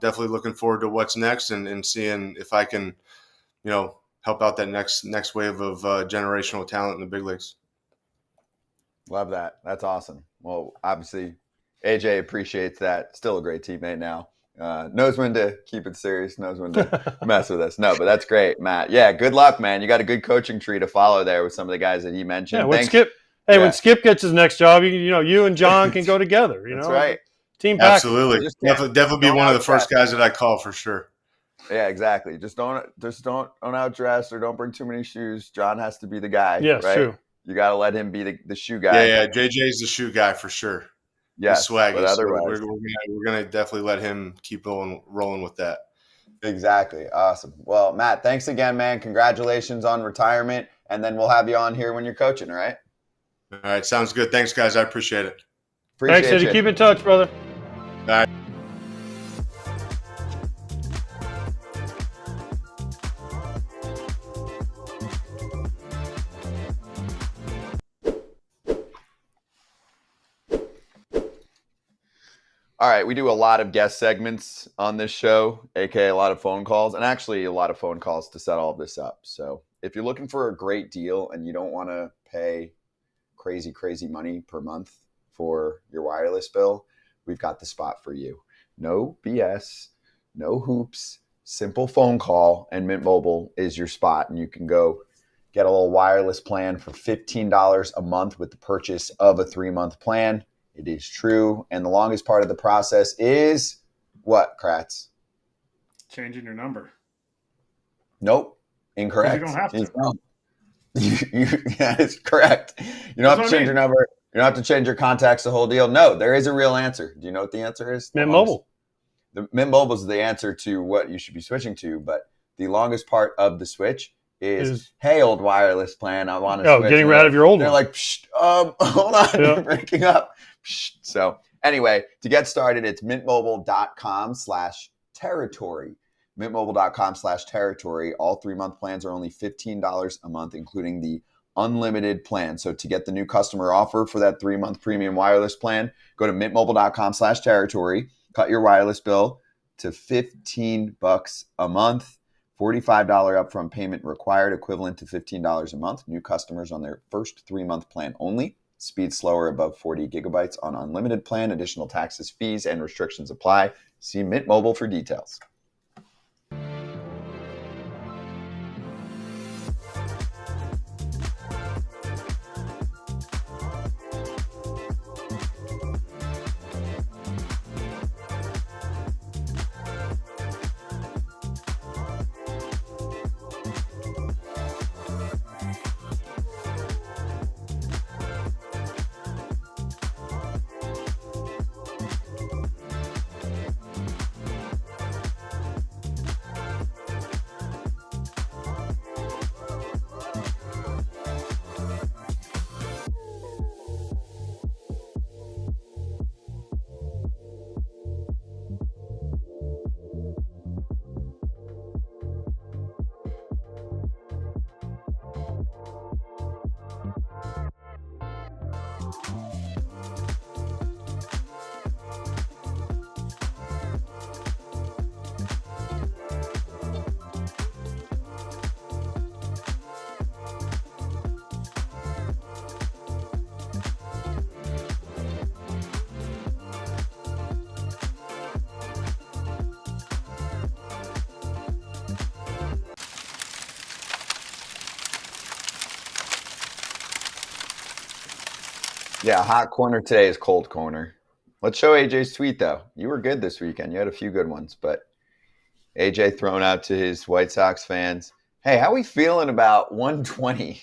definitely looking forward to what's next and seeing if I can help out that next wave of generational talent in the big leagues. Love that. That's awesome. Well, obviously, AJ appreciates that. Still a great teammate now. Knows when to keep it serious, knows when to mess with us. No, but that's great, Matt. Yeah, good luck, man. You got a good coaching tree to follow there with some of the guys that he mentioned. Yeah, when Skip gets his next job, you and John can go together. That's right. Team pack. Absolutely. Definitely be one of the first guys that I call for sure. Yeah, exactly. Just don't outdress or don't bring too many shoes. John has to be the guy. Yeah, right? true. You got to let him be the shoe guy. Yeah. JJ's the shoe guy for sure. Yeah, swaggy. So we're gonna definitely let him keep rolling with that. Exactly. Awesome. Well, Matt, thanks again, man. Congratulations on retirement, and then we'll have you on here when you're coaching. All right. All right. Sounds good. Thanks, guys. I appreciate it. Thanks, Eddie. Keep in touch, brother. All right. All right, we do a lot of guest segments on this show, aka a lot of phone calls, and actually a lot of phone calls to set all of this up. So if you're looking for a great deal and you don't want to pay crazy money per month for your wireless bill, we've got the spot for you. No BS, no hoops, simple phone call, and Mint Mobile is your spot. And you can go get a little wireless plan for $15 a month with the purchase of a 3-month plan. It is true. And the longest part of the process is what, Kratz? Changing your number. Nope. Incorrect. You don't have to. Yeah, it's correct. You don't have to change your number. You don't have to change your contacts, the whole deal. No, there is a real answer. Do you know what the answer is? Mint Mobile. The Mint Mobile is the answer to what you should be switching to. But the longest part of the switch is hey, old wireless plan, I want to switch. Getting rid of your old one. They're like, hold on, you're breaking up. So anyway, to get started, it's mintmobile.com/territory. mintmobile.com/territory. All 3-month plans are only $15 a month, including the unlimited plan. So to get the new customer offer for that 3-month premium wireless plan, go to mintmobile.com/territory, cut your wireless bill to $15 a month, $45 upfront payment required, equivalent to $15 a month. New customers on their first 3-month plan only. Speed slower above 40 gigabytes on unlimited plan. Additional taxes, fees, and restrictions apply. See Mint Mobile for details. Yeah, hot corner today is cold corner. Let's show AJ's tweet, though. You were good this weekend. You had a few good ones, but AJ throwing out to his White Sox fans, hey, how we feeling about 120?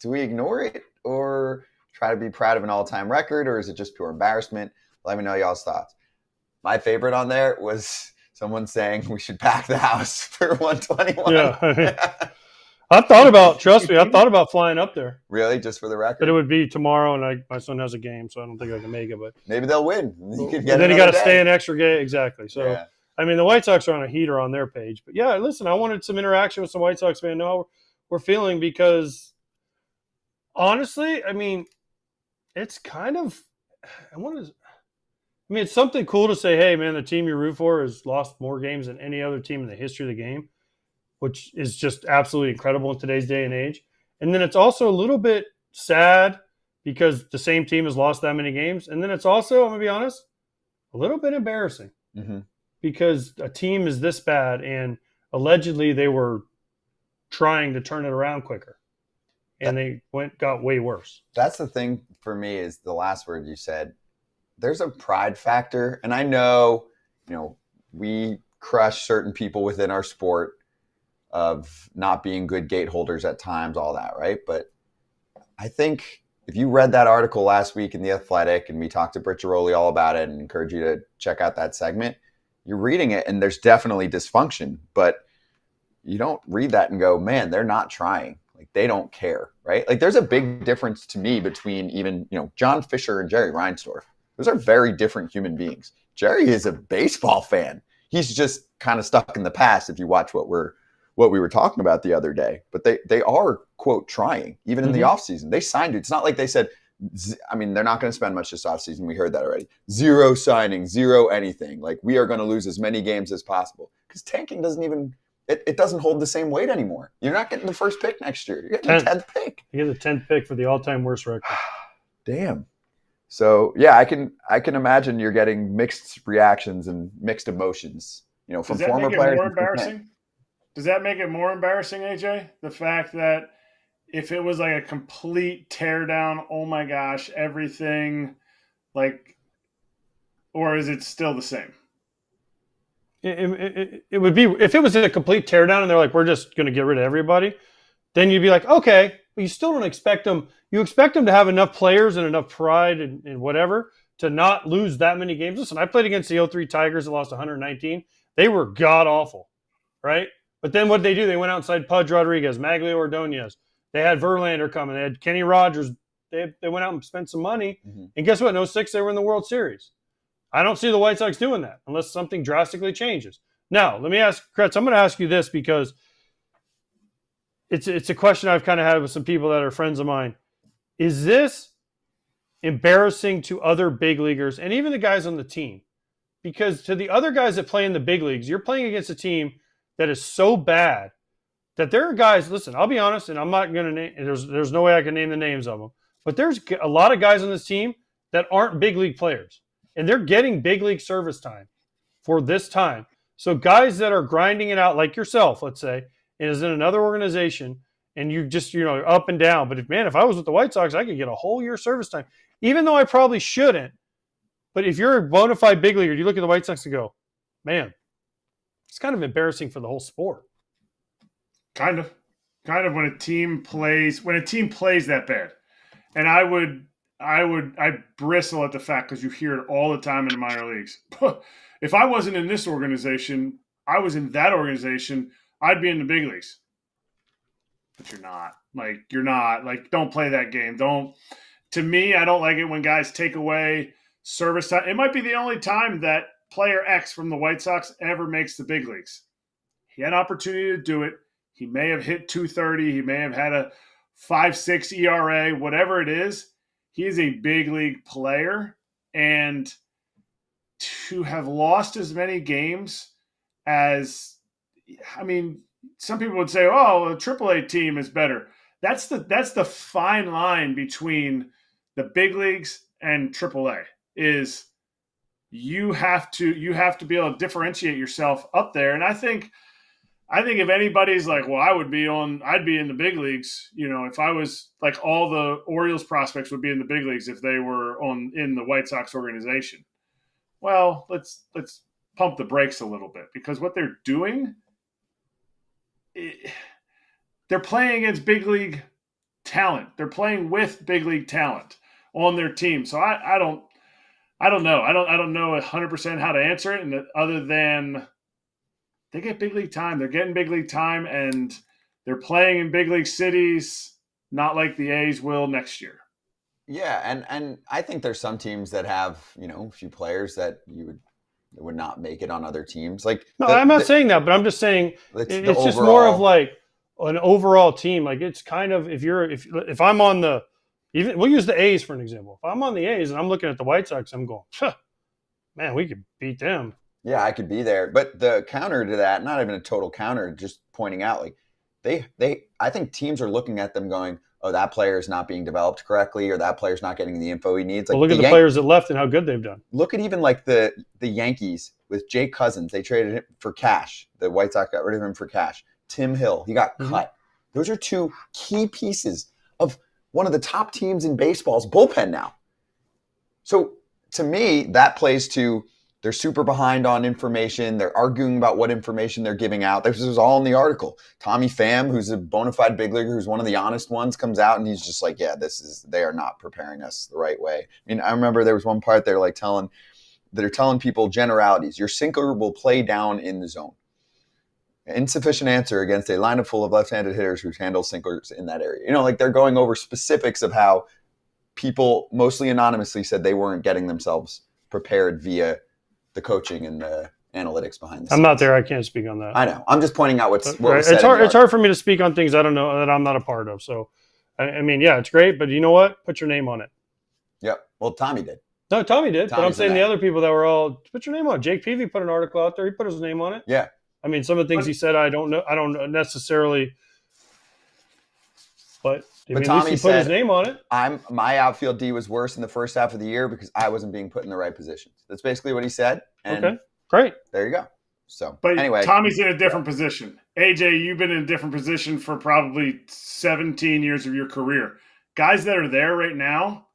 Do we ignore it or try to be proud of an all-time record, or is it just pure embarrassment? Let me know y'all's thoughts. My favorite on there was someone saying we should pack the house for 121. Yeah. I thought about, trust me, I thought about flying up there. Really? Just for the record? But it would be tomorrow, and my son has a game, so I don't think I can make it. But maybe they'll win. You could get then you got to day. stay an extra game. Exactly. So, Yeah. I mean, the White Sox are on a heater on their page. But, yeah, listen, I wanted some interaction with some White Sox fans. Know how we're feeling because, honestly, I mean, it's kind of – it's something cool to say, hey, man, the team you root for has lost more games than any other team in the history of the game, which is just absolutely incredible in today's day and age. And then it's also a little bit sad because the same team has lost that many games. And then it's also, I'm going to be honest, a little bit embarrassing because a team is this bad and allegedly they were trying to turn it around quicker and they got way worse. That's the thing for me is the last word you said. There's a pride factor. And I know, we crush certain people within our sport of not being good gate holders at times, all that, right? But I think if you read that article last week in The Athletic, and we talked to Bricciaroli all about it and encourage you to check out that segment, you're reading it and there's definitely dysfunction, but you don't read that and go, man, they're not trying. Like they don't care, right? Like there's a big difference to me between even, John Fisher and Jerry Reinsdorf. Those are very different human beings. Jerry is a baseball fan. He's just kind of stuck in the past if you watch what we were talking about the other day, but they are, quote, trying, even in the offseason. They signed it. It's not like they said, they're not going to spend much this offseason. We heard that already. 0 signing, 0 anything. Like, we are going to lose as many games as possible because tanking doesn't even it doesn't hold the same weight anymore. You're not getting the first pick next year. You're getting the 10th pick. You get the 10th pick for the all-time worst record. Damn. So, yeah, I can imagine you're getting mixed reactions and mixed emotions, from former players. More embarrassing? Does that make it more embarrassing, AJ? The fact that if it was like a complete teardown, oh my gosh, everything, or is it still the same? It would be, if it was a complete teardown and they're like, we're just going to get rid of everybody, then you'd be like, okay, but you still don't expect them. You expect them to have enough players and enough pride and whatever to not lose that many games. Listen, I played against the 03 Tigers that lost 119. They were god-awful, right? But then what did they do? They went outside Pudge Rodriguez, Maglio Ordonez. They had Verlander coming. They had Kenny Rogers. They went out and spent some money. And guess what? In 06, they were in the World Series. I don't see the White Sox doing that unless something drastically changes. Now, let me ask, Kratz, I'm going to ask you this because it's a question I've kind of had with some people that are friends of mine. Is this embarrassing to other big leaguers and even the guys on the team? Because to the other guys that play in the big leagues, you're playing against a team that is so bad that there are guys, listen, I'll be honest, and I'm not going to name, there's no way I can name the names of them, but there's a lot of guys on this team that aren't big league players, and they're getting big league service time for this time. So guys that are grinding it out like yourself, let's say, and is in another organization, and you just, up and down. But if I was with the White Sox, I could get a whole year service time, even though I probably shouldn't. But if you're a bona fide big leaguer, you look at the White Sox and go, man, it's kind of embarrassing for the whole sport. Kind of when a team plays that bad. And I bristle at the fact, because you hear it all the time in the minor leagues. If I wasn't in this organization, I was in that organization, I'd be in the big leagues. But you're not. You're not. Don't play that game. To me, I don't like it when guys take away service time. It might be the only time that player X from the White Sox ever makes the big leagues. He had an opportunity to do it. He may have hit 230. He may have had a 5.6 ERA, whatever it is. He is a big league player. And to have lost as many games as, some people would say, oh, a AAA team is better. That's the fine line between the big leagues and AAA. Is you have to be able to differentiate yourself up there. And I think if anybody's like, well, I'd be in the big leagues, if I was all the Orioles prospects would be in the big leagues if they were in the White Sox organization. Well, let's pump the brakes a little bit, because what they're doing, they're playing against big league talent. They're playing with big league talent on their team. So I don't know. I don't know 100% how to answer it, and other than they get big league time. They're getting big league time, and they're playing in big league cities, not like the A's will next year. Yeah, and I think there's some teams that have, a few players that would not make it on other teams. I'm not saying that, but I'm just saying it's just more of an overall team. It's kind of, if I'm on the, even we'll use the A's for an example. If I'm on the A's and I'm looking at the White Sox, I'm going, man, we could beat them. Yeah, I could be there. But the counter to that, not even a total counter, just pointing out, I think teams are looking at them going, oh, that player is not being developed correctly, or that player's not getting the info he needs. Look at the players that left and how good they've done. Look at even the Yankees with Jake Cousins. They traded him for cash. The White Sox got rid of him for cash. Tim Hill, he got cut. Those are two key pieces of one of the top teams in baseball's bullpen now. So to me, that plays to they're super behind on information. They're arguing about what information they're giving out. This was all in the article. Tommy Pham, who's a bona fide big leaguer, who's one of the honest ones, comes out and he's just like, yeah, they are not preparing us the right way. I remember there was one part they're telling people generalities. Your sinker will play down in the zone. Insufficient answer against a lineup full of left-handed hitters who handle sinkers in that area. They're going over specifics of how people, mostly anonymously, said they weren't getting themselves prepared via the coaching and the analytics behind this. I'm not there. I can't speak on that. I know. I'm just pointing out what right. was said. It's hard for me to speak on things I don't know, that I'm not a part of. So, yeah, it's great. But you know what? Put your name on it. Yep. Well, Tommy did. No, Tommy did. But I'm saying the other people that were all, put your name on it. Jake Peavy put an article out there. He put his name on it. Yeah. Some of the things he said, I don't know. I don't necessarily. But Tommy at least he put his name on it. My outfield D was worse in the first half of the year because I wasn't being put in the right positions. That's basically what he said. And okay, great. There you go. So, but anyway, Tommy's in a different position. AJ, you've been in a different position for probably 17 years of your career. Guys that are there right now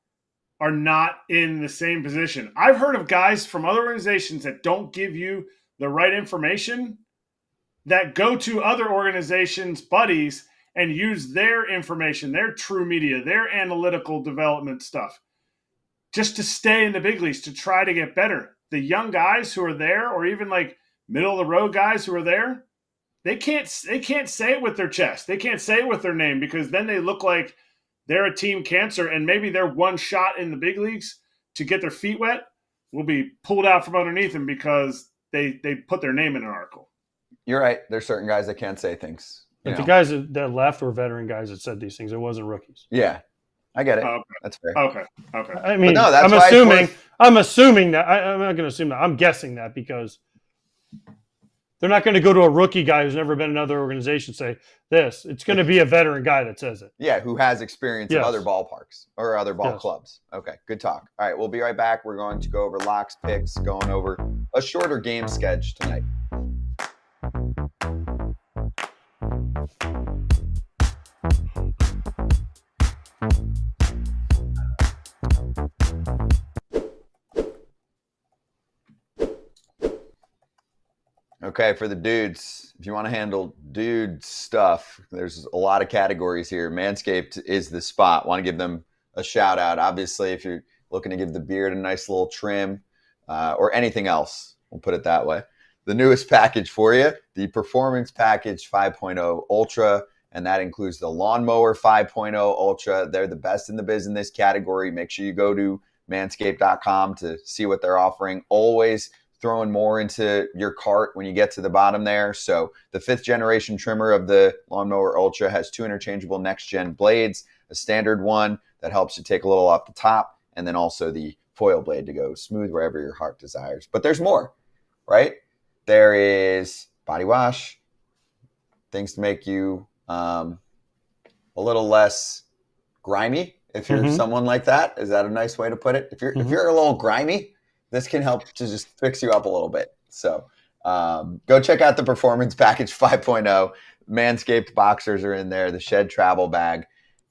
are not in the same position. I've heard of guys from other organizations that don't give you the right information, that go to other organizations' buddies and use their information, their true media, their analytical development stuff, just to stay in the big leagues, to try to get better. The young guys who are there, or even middle of the road guys who are there, they can't say it with their chest. They can't say it with their name, because then they look like they're a team cancer, and maybe they're one shot in the big leagues to get their feet wet will be pulled out from underneath them because they put their name in an article. You're right. There's certain guys that can't say things. But the guys that left were veteran guys that said these things. It wasn't rookies. Yeah, I get it. Okay. That's fair. Okay. I mean, no, that's I'm why it's assuming. worth- I'm assuming that. I'm not going to assume that. I'm guessing that because they're not going to go to a rookie guy who's never been in another organization and say this. It's going to be a veteran guy that says it. Yeah, who has experience Yes. in other ballparks or other ball Yes. clubs. Okay, good talk. All right, we'll be right back. We're going to go over locks, picks, going over a shorter game sketch tonight. Okay, for the dudes, if you want to handle dude stuff, there's a lot of categories here. Manscaped is the spot. Want to give them a shout out. Obviously, if you're looking to give the beard a nice little trim or anything else, we'll put it that way. The newest package for you, the Performance Package 5.0 Ultra, and that includes the Lawnmower 5.0 Ultra. They're the best in the biz in this category. Make sure you go to manscaped.com to see what they're offering. Always throwing more into your cart when you get to the bottom there. So the 5th generation trimmer of the Lawnmower Ultra has 2 interchangeable next-gen blades, a standard one that helps you take a little off the top, and then also the foil blade to go smooth wherever your heart desires. But there's more, right? There is body wash, things to make you a little less grimy. If you're someone like that, is that a nice way to put it? If you're a little grimy, this can help to just fix you up a little bit. So go check out the Performance Package 5.0. Manscaped boxers are in there, the Shed travel bag,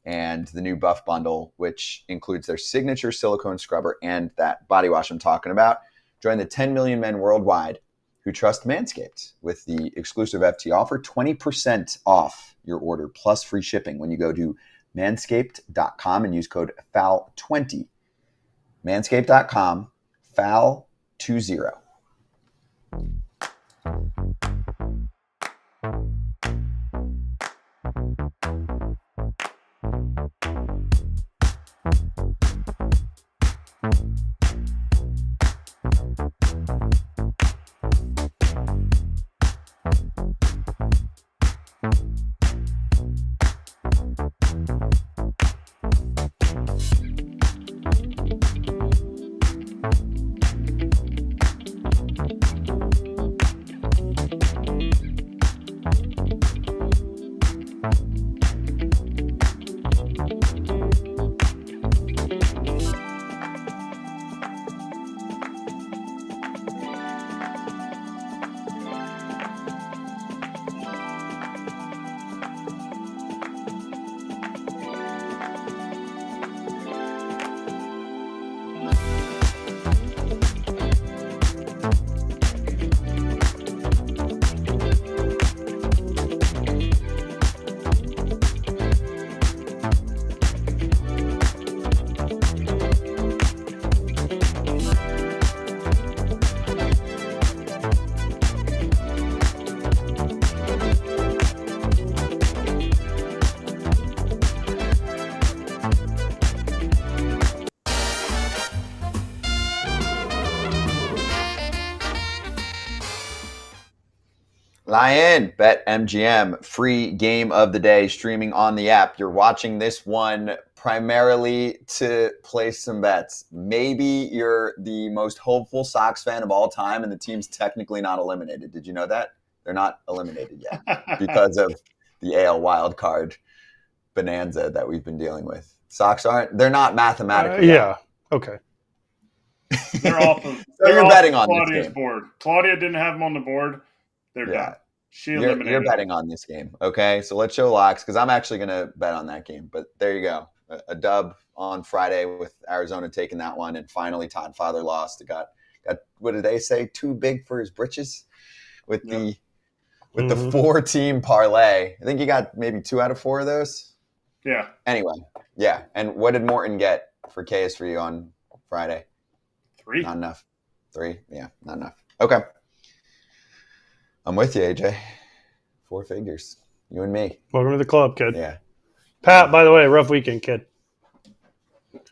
and the new Buff Bundle, which includes their signature silicone scrubber and that body wash I'm talking about. Join the 10 million men worldwide who trust Manscaped with the exclusive FT offer, 20% off your order plus free shipping when you go to manscaped.com and use code FOUL20. Manscaped.com, FOUL20. Lion, BetMGM, free game of the day, streaming on the app. You're watching this one primarily to place some bets. Maybe you're the most hopeful Sox fan of all time, and the team's technically not eliminated. Did you know that? They're not eliminated yet because of the AL wild card bonanza that we've been dealing with. Sox they're not mathematically. Yeah. Okay. They're off of. So you're betting on Claudia's this game. board. Claudia didn't have them on the board. They're done. She eliminated. You're betting on this game, okay? So let's show locks because I'm actually going to bet on that game. But there you go, a dub on Friday with Arizona taking that one, and finally Todd Father lost. It got what did they say? Too big for his britches with the 4-team parlay. I think he got maybe 2 out of 4 of those. Yeah. Anyway, yeah. And what did Morton get for KS for you on Friday? 3. Not enough. 3? Yeah, not enough. Okay. I'm with you, AJ. 4 figures. You and me. Welcome to the club, kid. Yeah. Pat, by the way, rough weekend, kid.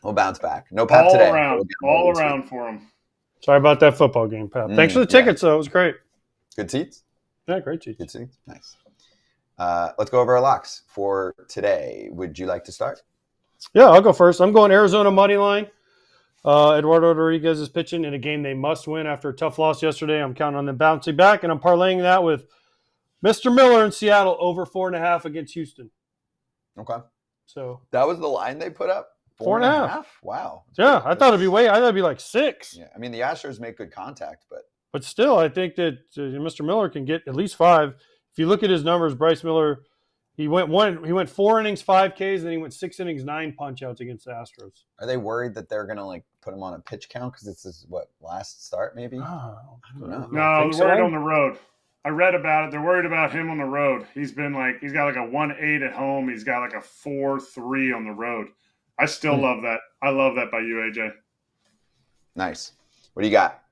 We'll bounce back. No Pat All today. around. We'll get All more this around week. for him. Sorry about that football game, Pat. Thanks for the tickets, though. It was great. Good seats? Yeah, great seats. Good seats. Nice. Let's go over our locks for today. Would you like to start? Yeah, I'll go first. I'm going Arizona money line. Eduardo Rodriguez is pitching in a game they must win after a tough loss yesterday. I'm counting on them bouncing back, and I'm parlaying that with Mr. Miller in Seattle over 4.5 against Houston. Okay. So that was the line they put up? 4.5. Wow. Yeah, I thought it'd be I thought it'd be like 6. Yeah, I mean the Astros make good contact, but still, I think that Mr. Miller can get at least 5. If you look at his numbers, Bryce Miller, he went 4 innings, 5 Ks, and then he went 6 innings, 9 punch outs against the Astros. Are they worried that they're gonna like put him on a pitch count because this is last start maybe? I don't know. No, they're worried on the road. I read about it. They're worried about him on the road. He's got like a 1.8 at home. He's got like a 4.3 on the road. I still love that. I love that by you, AJ. Nice. What do you got?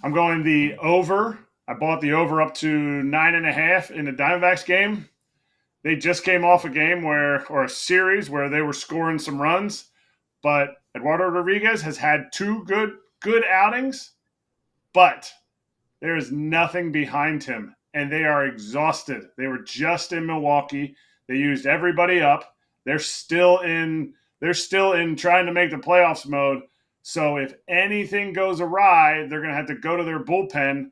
I'm going the over. I bought the over up to 9.5 in the Diamondbacks game. They just came off a series where they were scoring some runs, but Eduardo Rodriguez has had 2 good outings, but there is nothing behind him, and they are exhausted. They were just in Milwaukee. They used everybody up. They're still in trying to make the playoffs mode. So if anything goes awry, they're going to have to go to their bullpen.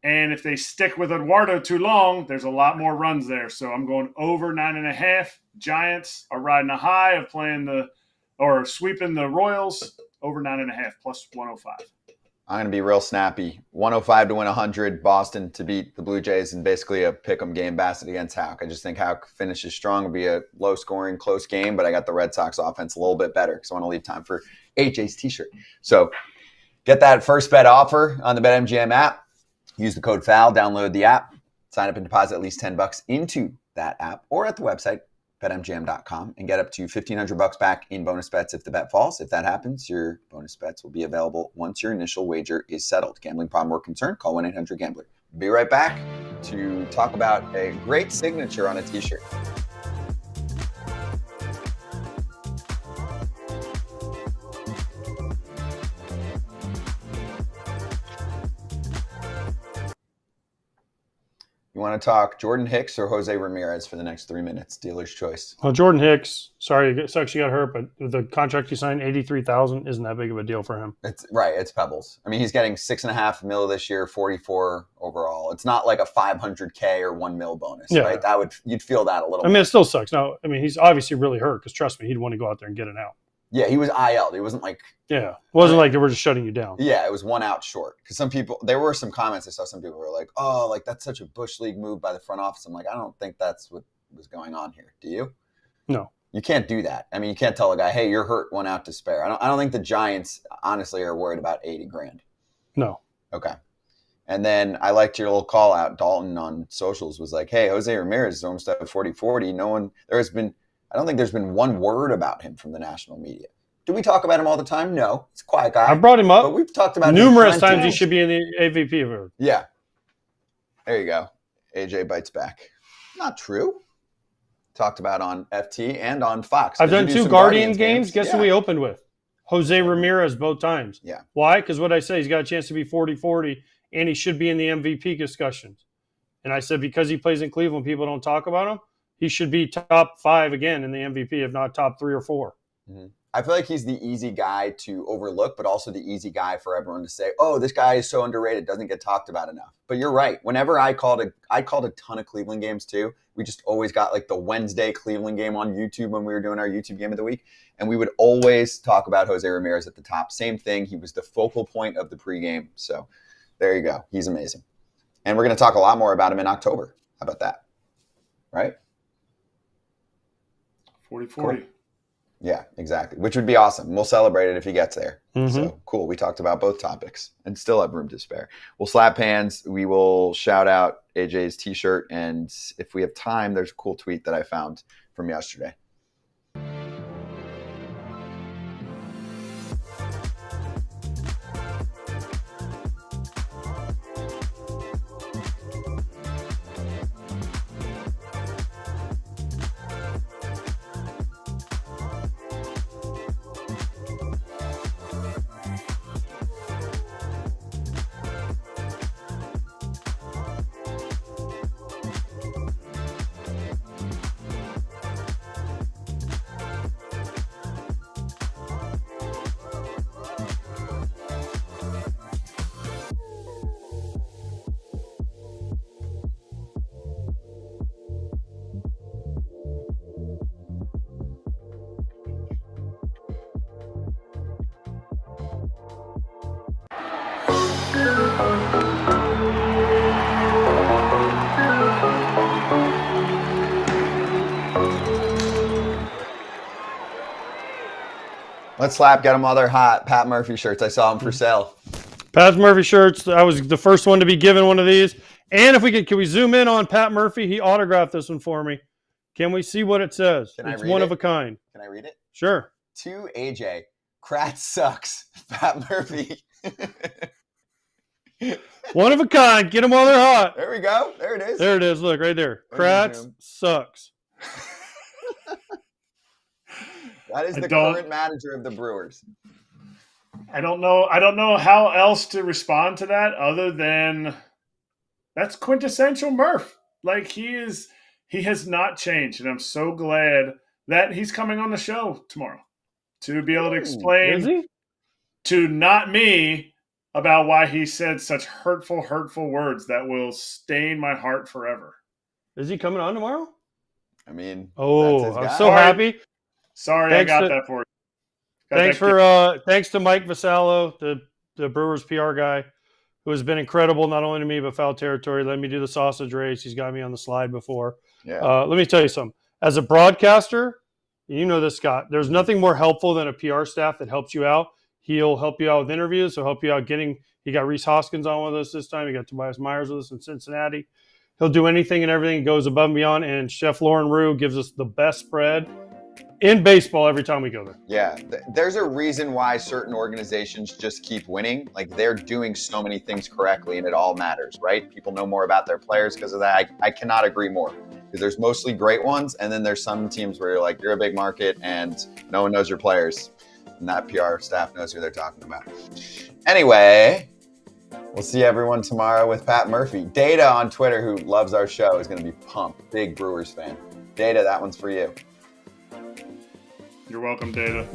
And if they stick with Eduardo too long, there's a lot more runs there. So I'm going over 9.5. Giants are riding a high of sweeping the Royals. Over 9.5 plus 105. I'm going to be real snappy. 105 to win 100. Boston to beat the Blue Jays in basically a pick'em game. Bassett against Houck. I just think Houck finishes strong. It'll be a low-scoring, close game, but I got the Red Sox offense a little bit better because I want to leave time for AJ's T-shirt. So get that first bet offer on the BetMGM app. Use the code FOUL. Download the app. Sign up and deposit at least $10 into that app or at the website, BetMGM.com, and get up to $1,500 back in bonus bets if the bet falls. If that happens, your bonus bets will be available once your initial wager is settled. Gambling problem or concern? Call 1-800-GAMBLER. Be right back to talk about a great signature on a T-shirt. You want to talk Jordan Hicks or Jose Ramirez for the next 3 minutes? Dealer's choice. Well, Jordan Hicks, sorry, it sucks you got hurt, but the contract he signed, $83,000, isn't that big of a deal for him. It's right. It's pebbles. I mean, he's getting $6.5 million this year, 44 overall. It's not like a $500K or $1 million bonus, right? You'd feel that a little. I mean, it still sucks. No, I mean, he's obviously really hurt because trust me, he'd want to go out there and get it out. Yeah, he was IL'd. He wasn't like. Yeah, it wasn't like they were just shutting you down. Yeah, it was 1 out short. Because there were some comments I saw. Some people were like, "Oh, like that's such a Bush League move by the front office." I'm like, I don't think that's what was going on here. Do you? No. You can't do that. I mean, you can't tell a guy, "Hey, you're hurt. 1 out to spare." I don't think the Giants honestly are worried about $80,000. No. Okay. And then I liked your little call out. Dalton on socials was like, "Hey, Jose Ramirez is almost at 40-40. I don't think there's been one word about him from the national media." Do we talk about him all the time? No. He's a quiet guy. I brought him up. But we've talked about numerous times. He should be in the AVP award. Yeah. There you go. AJ bites back. Not true. Talked about on FT and on Fox. I've done 2 Guardians games. Guess who we opened with? Jose Ramirez both times. Yeah. Why? Because what I say, he's got a chance to be 40-40, and he should be in the MVP discussions. And I said because he plays in Cleveland, people don't talk about him. He should be top 5 again in the MVP, if not top 3 or 4. Mm-hmm. I feel like he's the easy guy to overlook, but also the easy guy for everyone to say, "Oh, this guy is so underrated, doesn't get talked about enough." But you're right. Whenever I called a ton of Cleveland games too. We just always got like the Wednesday Cleveland game on YouTube when we were doing our YouTube game of the week, and we would always talk about Jose Ramirez at the top. Same thing. He was the focal point of the pregame. So there you go. He's amazing, and we're going to talk a lot more about him in October. How about that? Right? 40-40. Cool. Yeah, exactly. Which would be awesome. We'll celebrate it if he gets there. Mm-hmm. So cool. We talked about both topics and still have room to spare. We'll slap hands. We will shout out AJ's T-shirt. And if we have time, there's a cool tweet that I found from yesterday. Let's slap. Get them while they're hot. Pat Murphy shirts. I saw them for sale. Pat Murphy shirts. I was the first one to be given one of these. And if we can we zoom in on Pat Murphy? He autographed this one for me. Can we see what it says? It's one of a kind. Can I read it? Sure. To AJ, Kratz sucks. Pat Murphy. One of a kind. Get them while they're hot. There we go. There it is. There it is. Look, right there. Kratz sucks. That is the current manager of the Brewers. I don't know how else to respond to that other than that's quintessential Murph. Like he has not changed, and I'm so glad that he's coming on the show tomorrow to be able to explain to not me about why he said such hurtful words that will stain my heart forever. Is he coming on tomorrow? I mean, I'm so happy. Sorry, I got that for you. Thanks to Mike Vasallo, the Brewers PR guy, who has been incredible not only to me but Foul Territory. Let me do the sausage race. He's got me on the slide before. Yeah. Let me tell you something. As a broadcaster, you know this, Scott. There's nothing more helpful than a PR staff that helps you out. He'll help you out with interviews. He'll help you out he got Reese Hoskins on with us this time. He got Tobias Myers with us in Cincinnati. He'll do anything and everything. Goes above and beyond. And Chef Lauren Rue gives us the best spread in baseball every time we go there. Yeah. There's a reason why certain organizations just keep winning. Like they're doing so many things correctly and it all matters, right? People know more about their players because of that. I cannot agree more because there's mostly great ones. And then there's some teams where you're like, you're a big market and no one knows your players. And that PR staff knows who they're talking about. Anyway, we'll see everyone tomorrow with Pat Murphy. Data on Twitter, who loves our show, is going to be pumped. Big Brewers fan. Data, that one's for you. You're welcome, Data.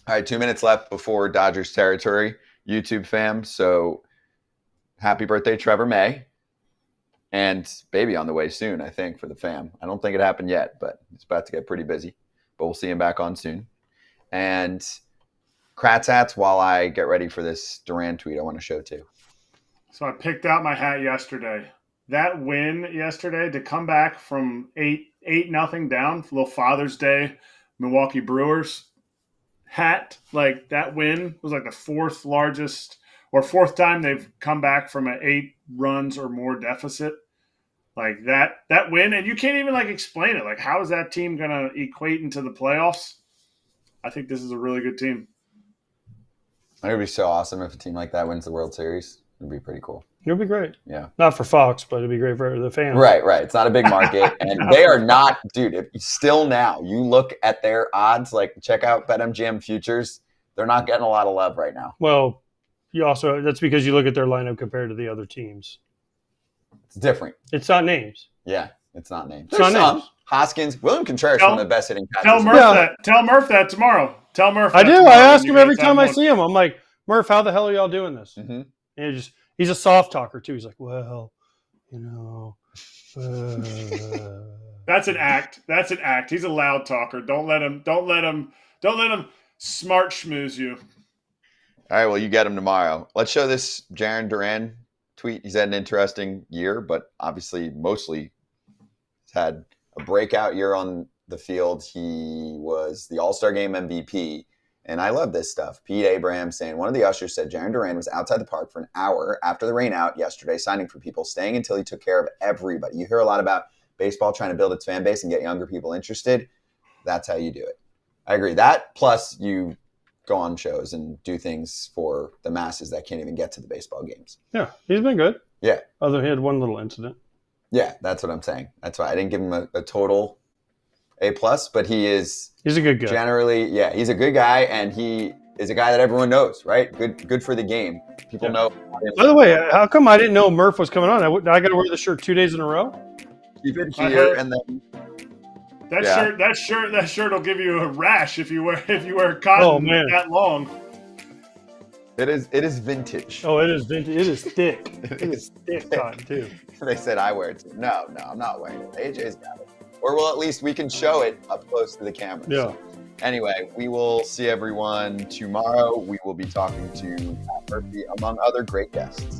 All right, 2 minutes left before Dodgers territory, YouTube fam. So happy birthday, Trevor May. And baby on the way soon, I think, for the fam. I don't think it happened yet, but it's about to get pretty busy. But we'll see him back on soon. And Kratz hats while I get ready for this Duran tweet I want to show too. So I picked out my hat yesterday. That win yesterday to come back from 8-0 down, little Father's Day, Milwaukee Brewers hat. Like that win was like the fourth time they've come back from an 8 runs or more deficit. Like that win, and you can't even like explain it. Like, how is that team going to equate into the playoffs? I think this is a really good team. It would be so awesome if a team like that wins the World Series. It'd be pretty cool. It would be great. Yeah. Not for Fox, but it'd be great for the fans. Right. It's not a big market. And they are not, dude, if still now, you look at their odds, like check out BetMGM Futures. They're not getting a lot of love right now. Well, that's because you look at their lineup compared to the other teams. It's different. It's not names. Yeah, it's not names. It's not names. Hoskins, William Contreras, one of the best hitting catchers. Tell Murph that. Tell Murph that tomorrow. Tell Murph that I do. tomorrow. I ask him every time I see him. I'm like, Murph, how the hell are y'all doing this? Mm-hmm. And he's a soft talker too. He's like, well, That's an act. He's a loud talker. Don't let him smart schmooze you. All right, well, you get him tomorrow. Let's show this Jarren Duran tweet. He's had an interesting year, but obviously mostly he's had a breakout year on the field. He was the All-Star Game MVP, and I love this stuff. Pete Abrams saying, one of the ushers said Jarren Duran was outside the park for an hour after the rain out yesterday, signing for people, staying until he took care of everybody. You hear a lot about baseball trying to build its fan base and get younger people interested. That's how you do it. I agree. That plus you go on shows and do things for the masses that can't even get to the baseball games. Yeah, he's been good. Yeah. Other than he had one little incident. Yeah, that's what I'm saying. That's why I didn't give him a total A+, but he's a good guy. Generally, yeah, he's a good guy, and he is a guy that everyone knows, right? Good for the game. People know. By the way, how come I didn't know Murph was coming on? I got to wear the shirt 2 days in a row? Keep it here, and then that shirt will give you a rash if you wear cotton that long. It is vintage. Oh, it is vintage. It is thick. It is thick cotton too. They said I wear it too. No, I'm not wearing it. AJ's got it. Or well, at least we can show it up close to the camera. Yeah. Anyway, we will see everyone tomorrow. We will be talking to Pat Murphy, among other great guests.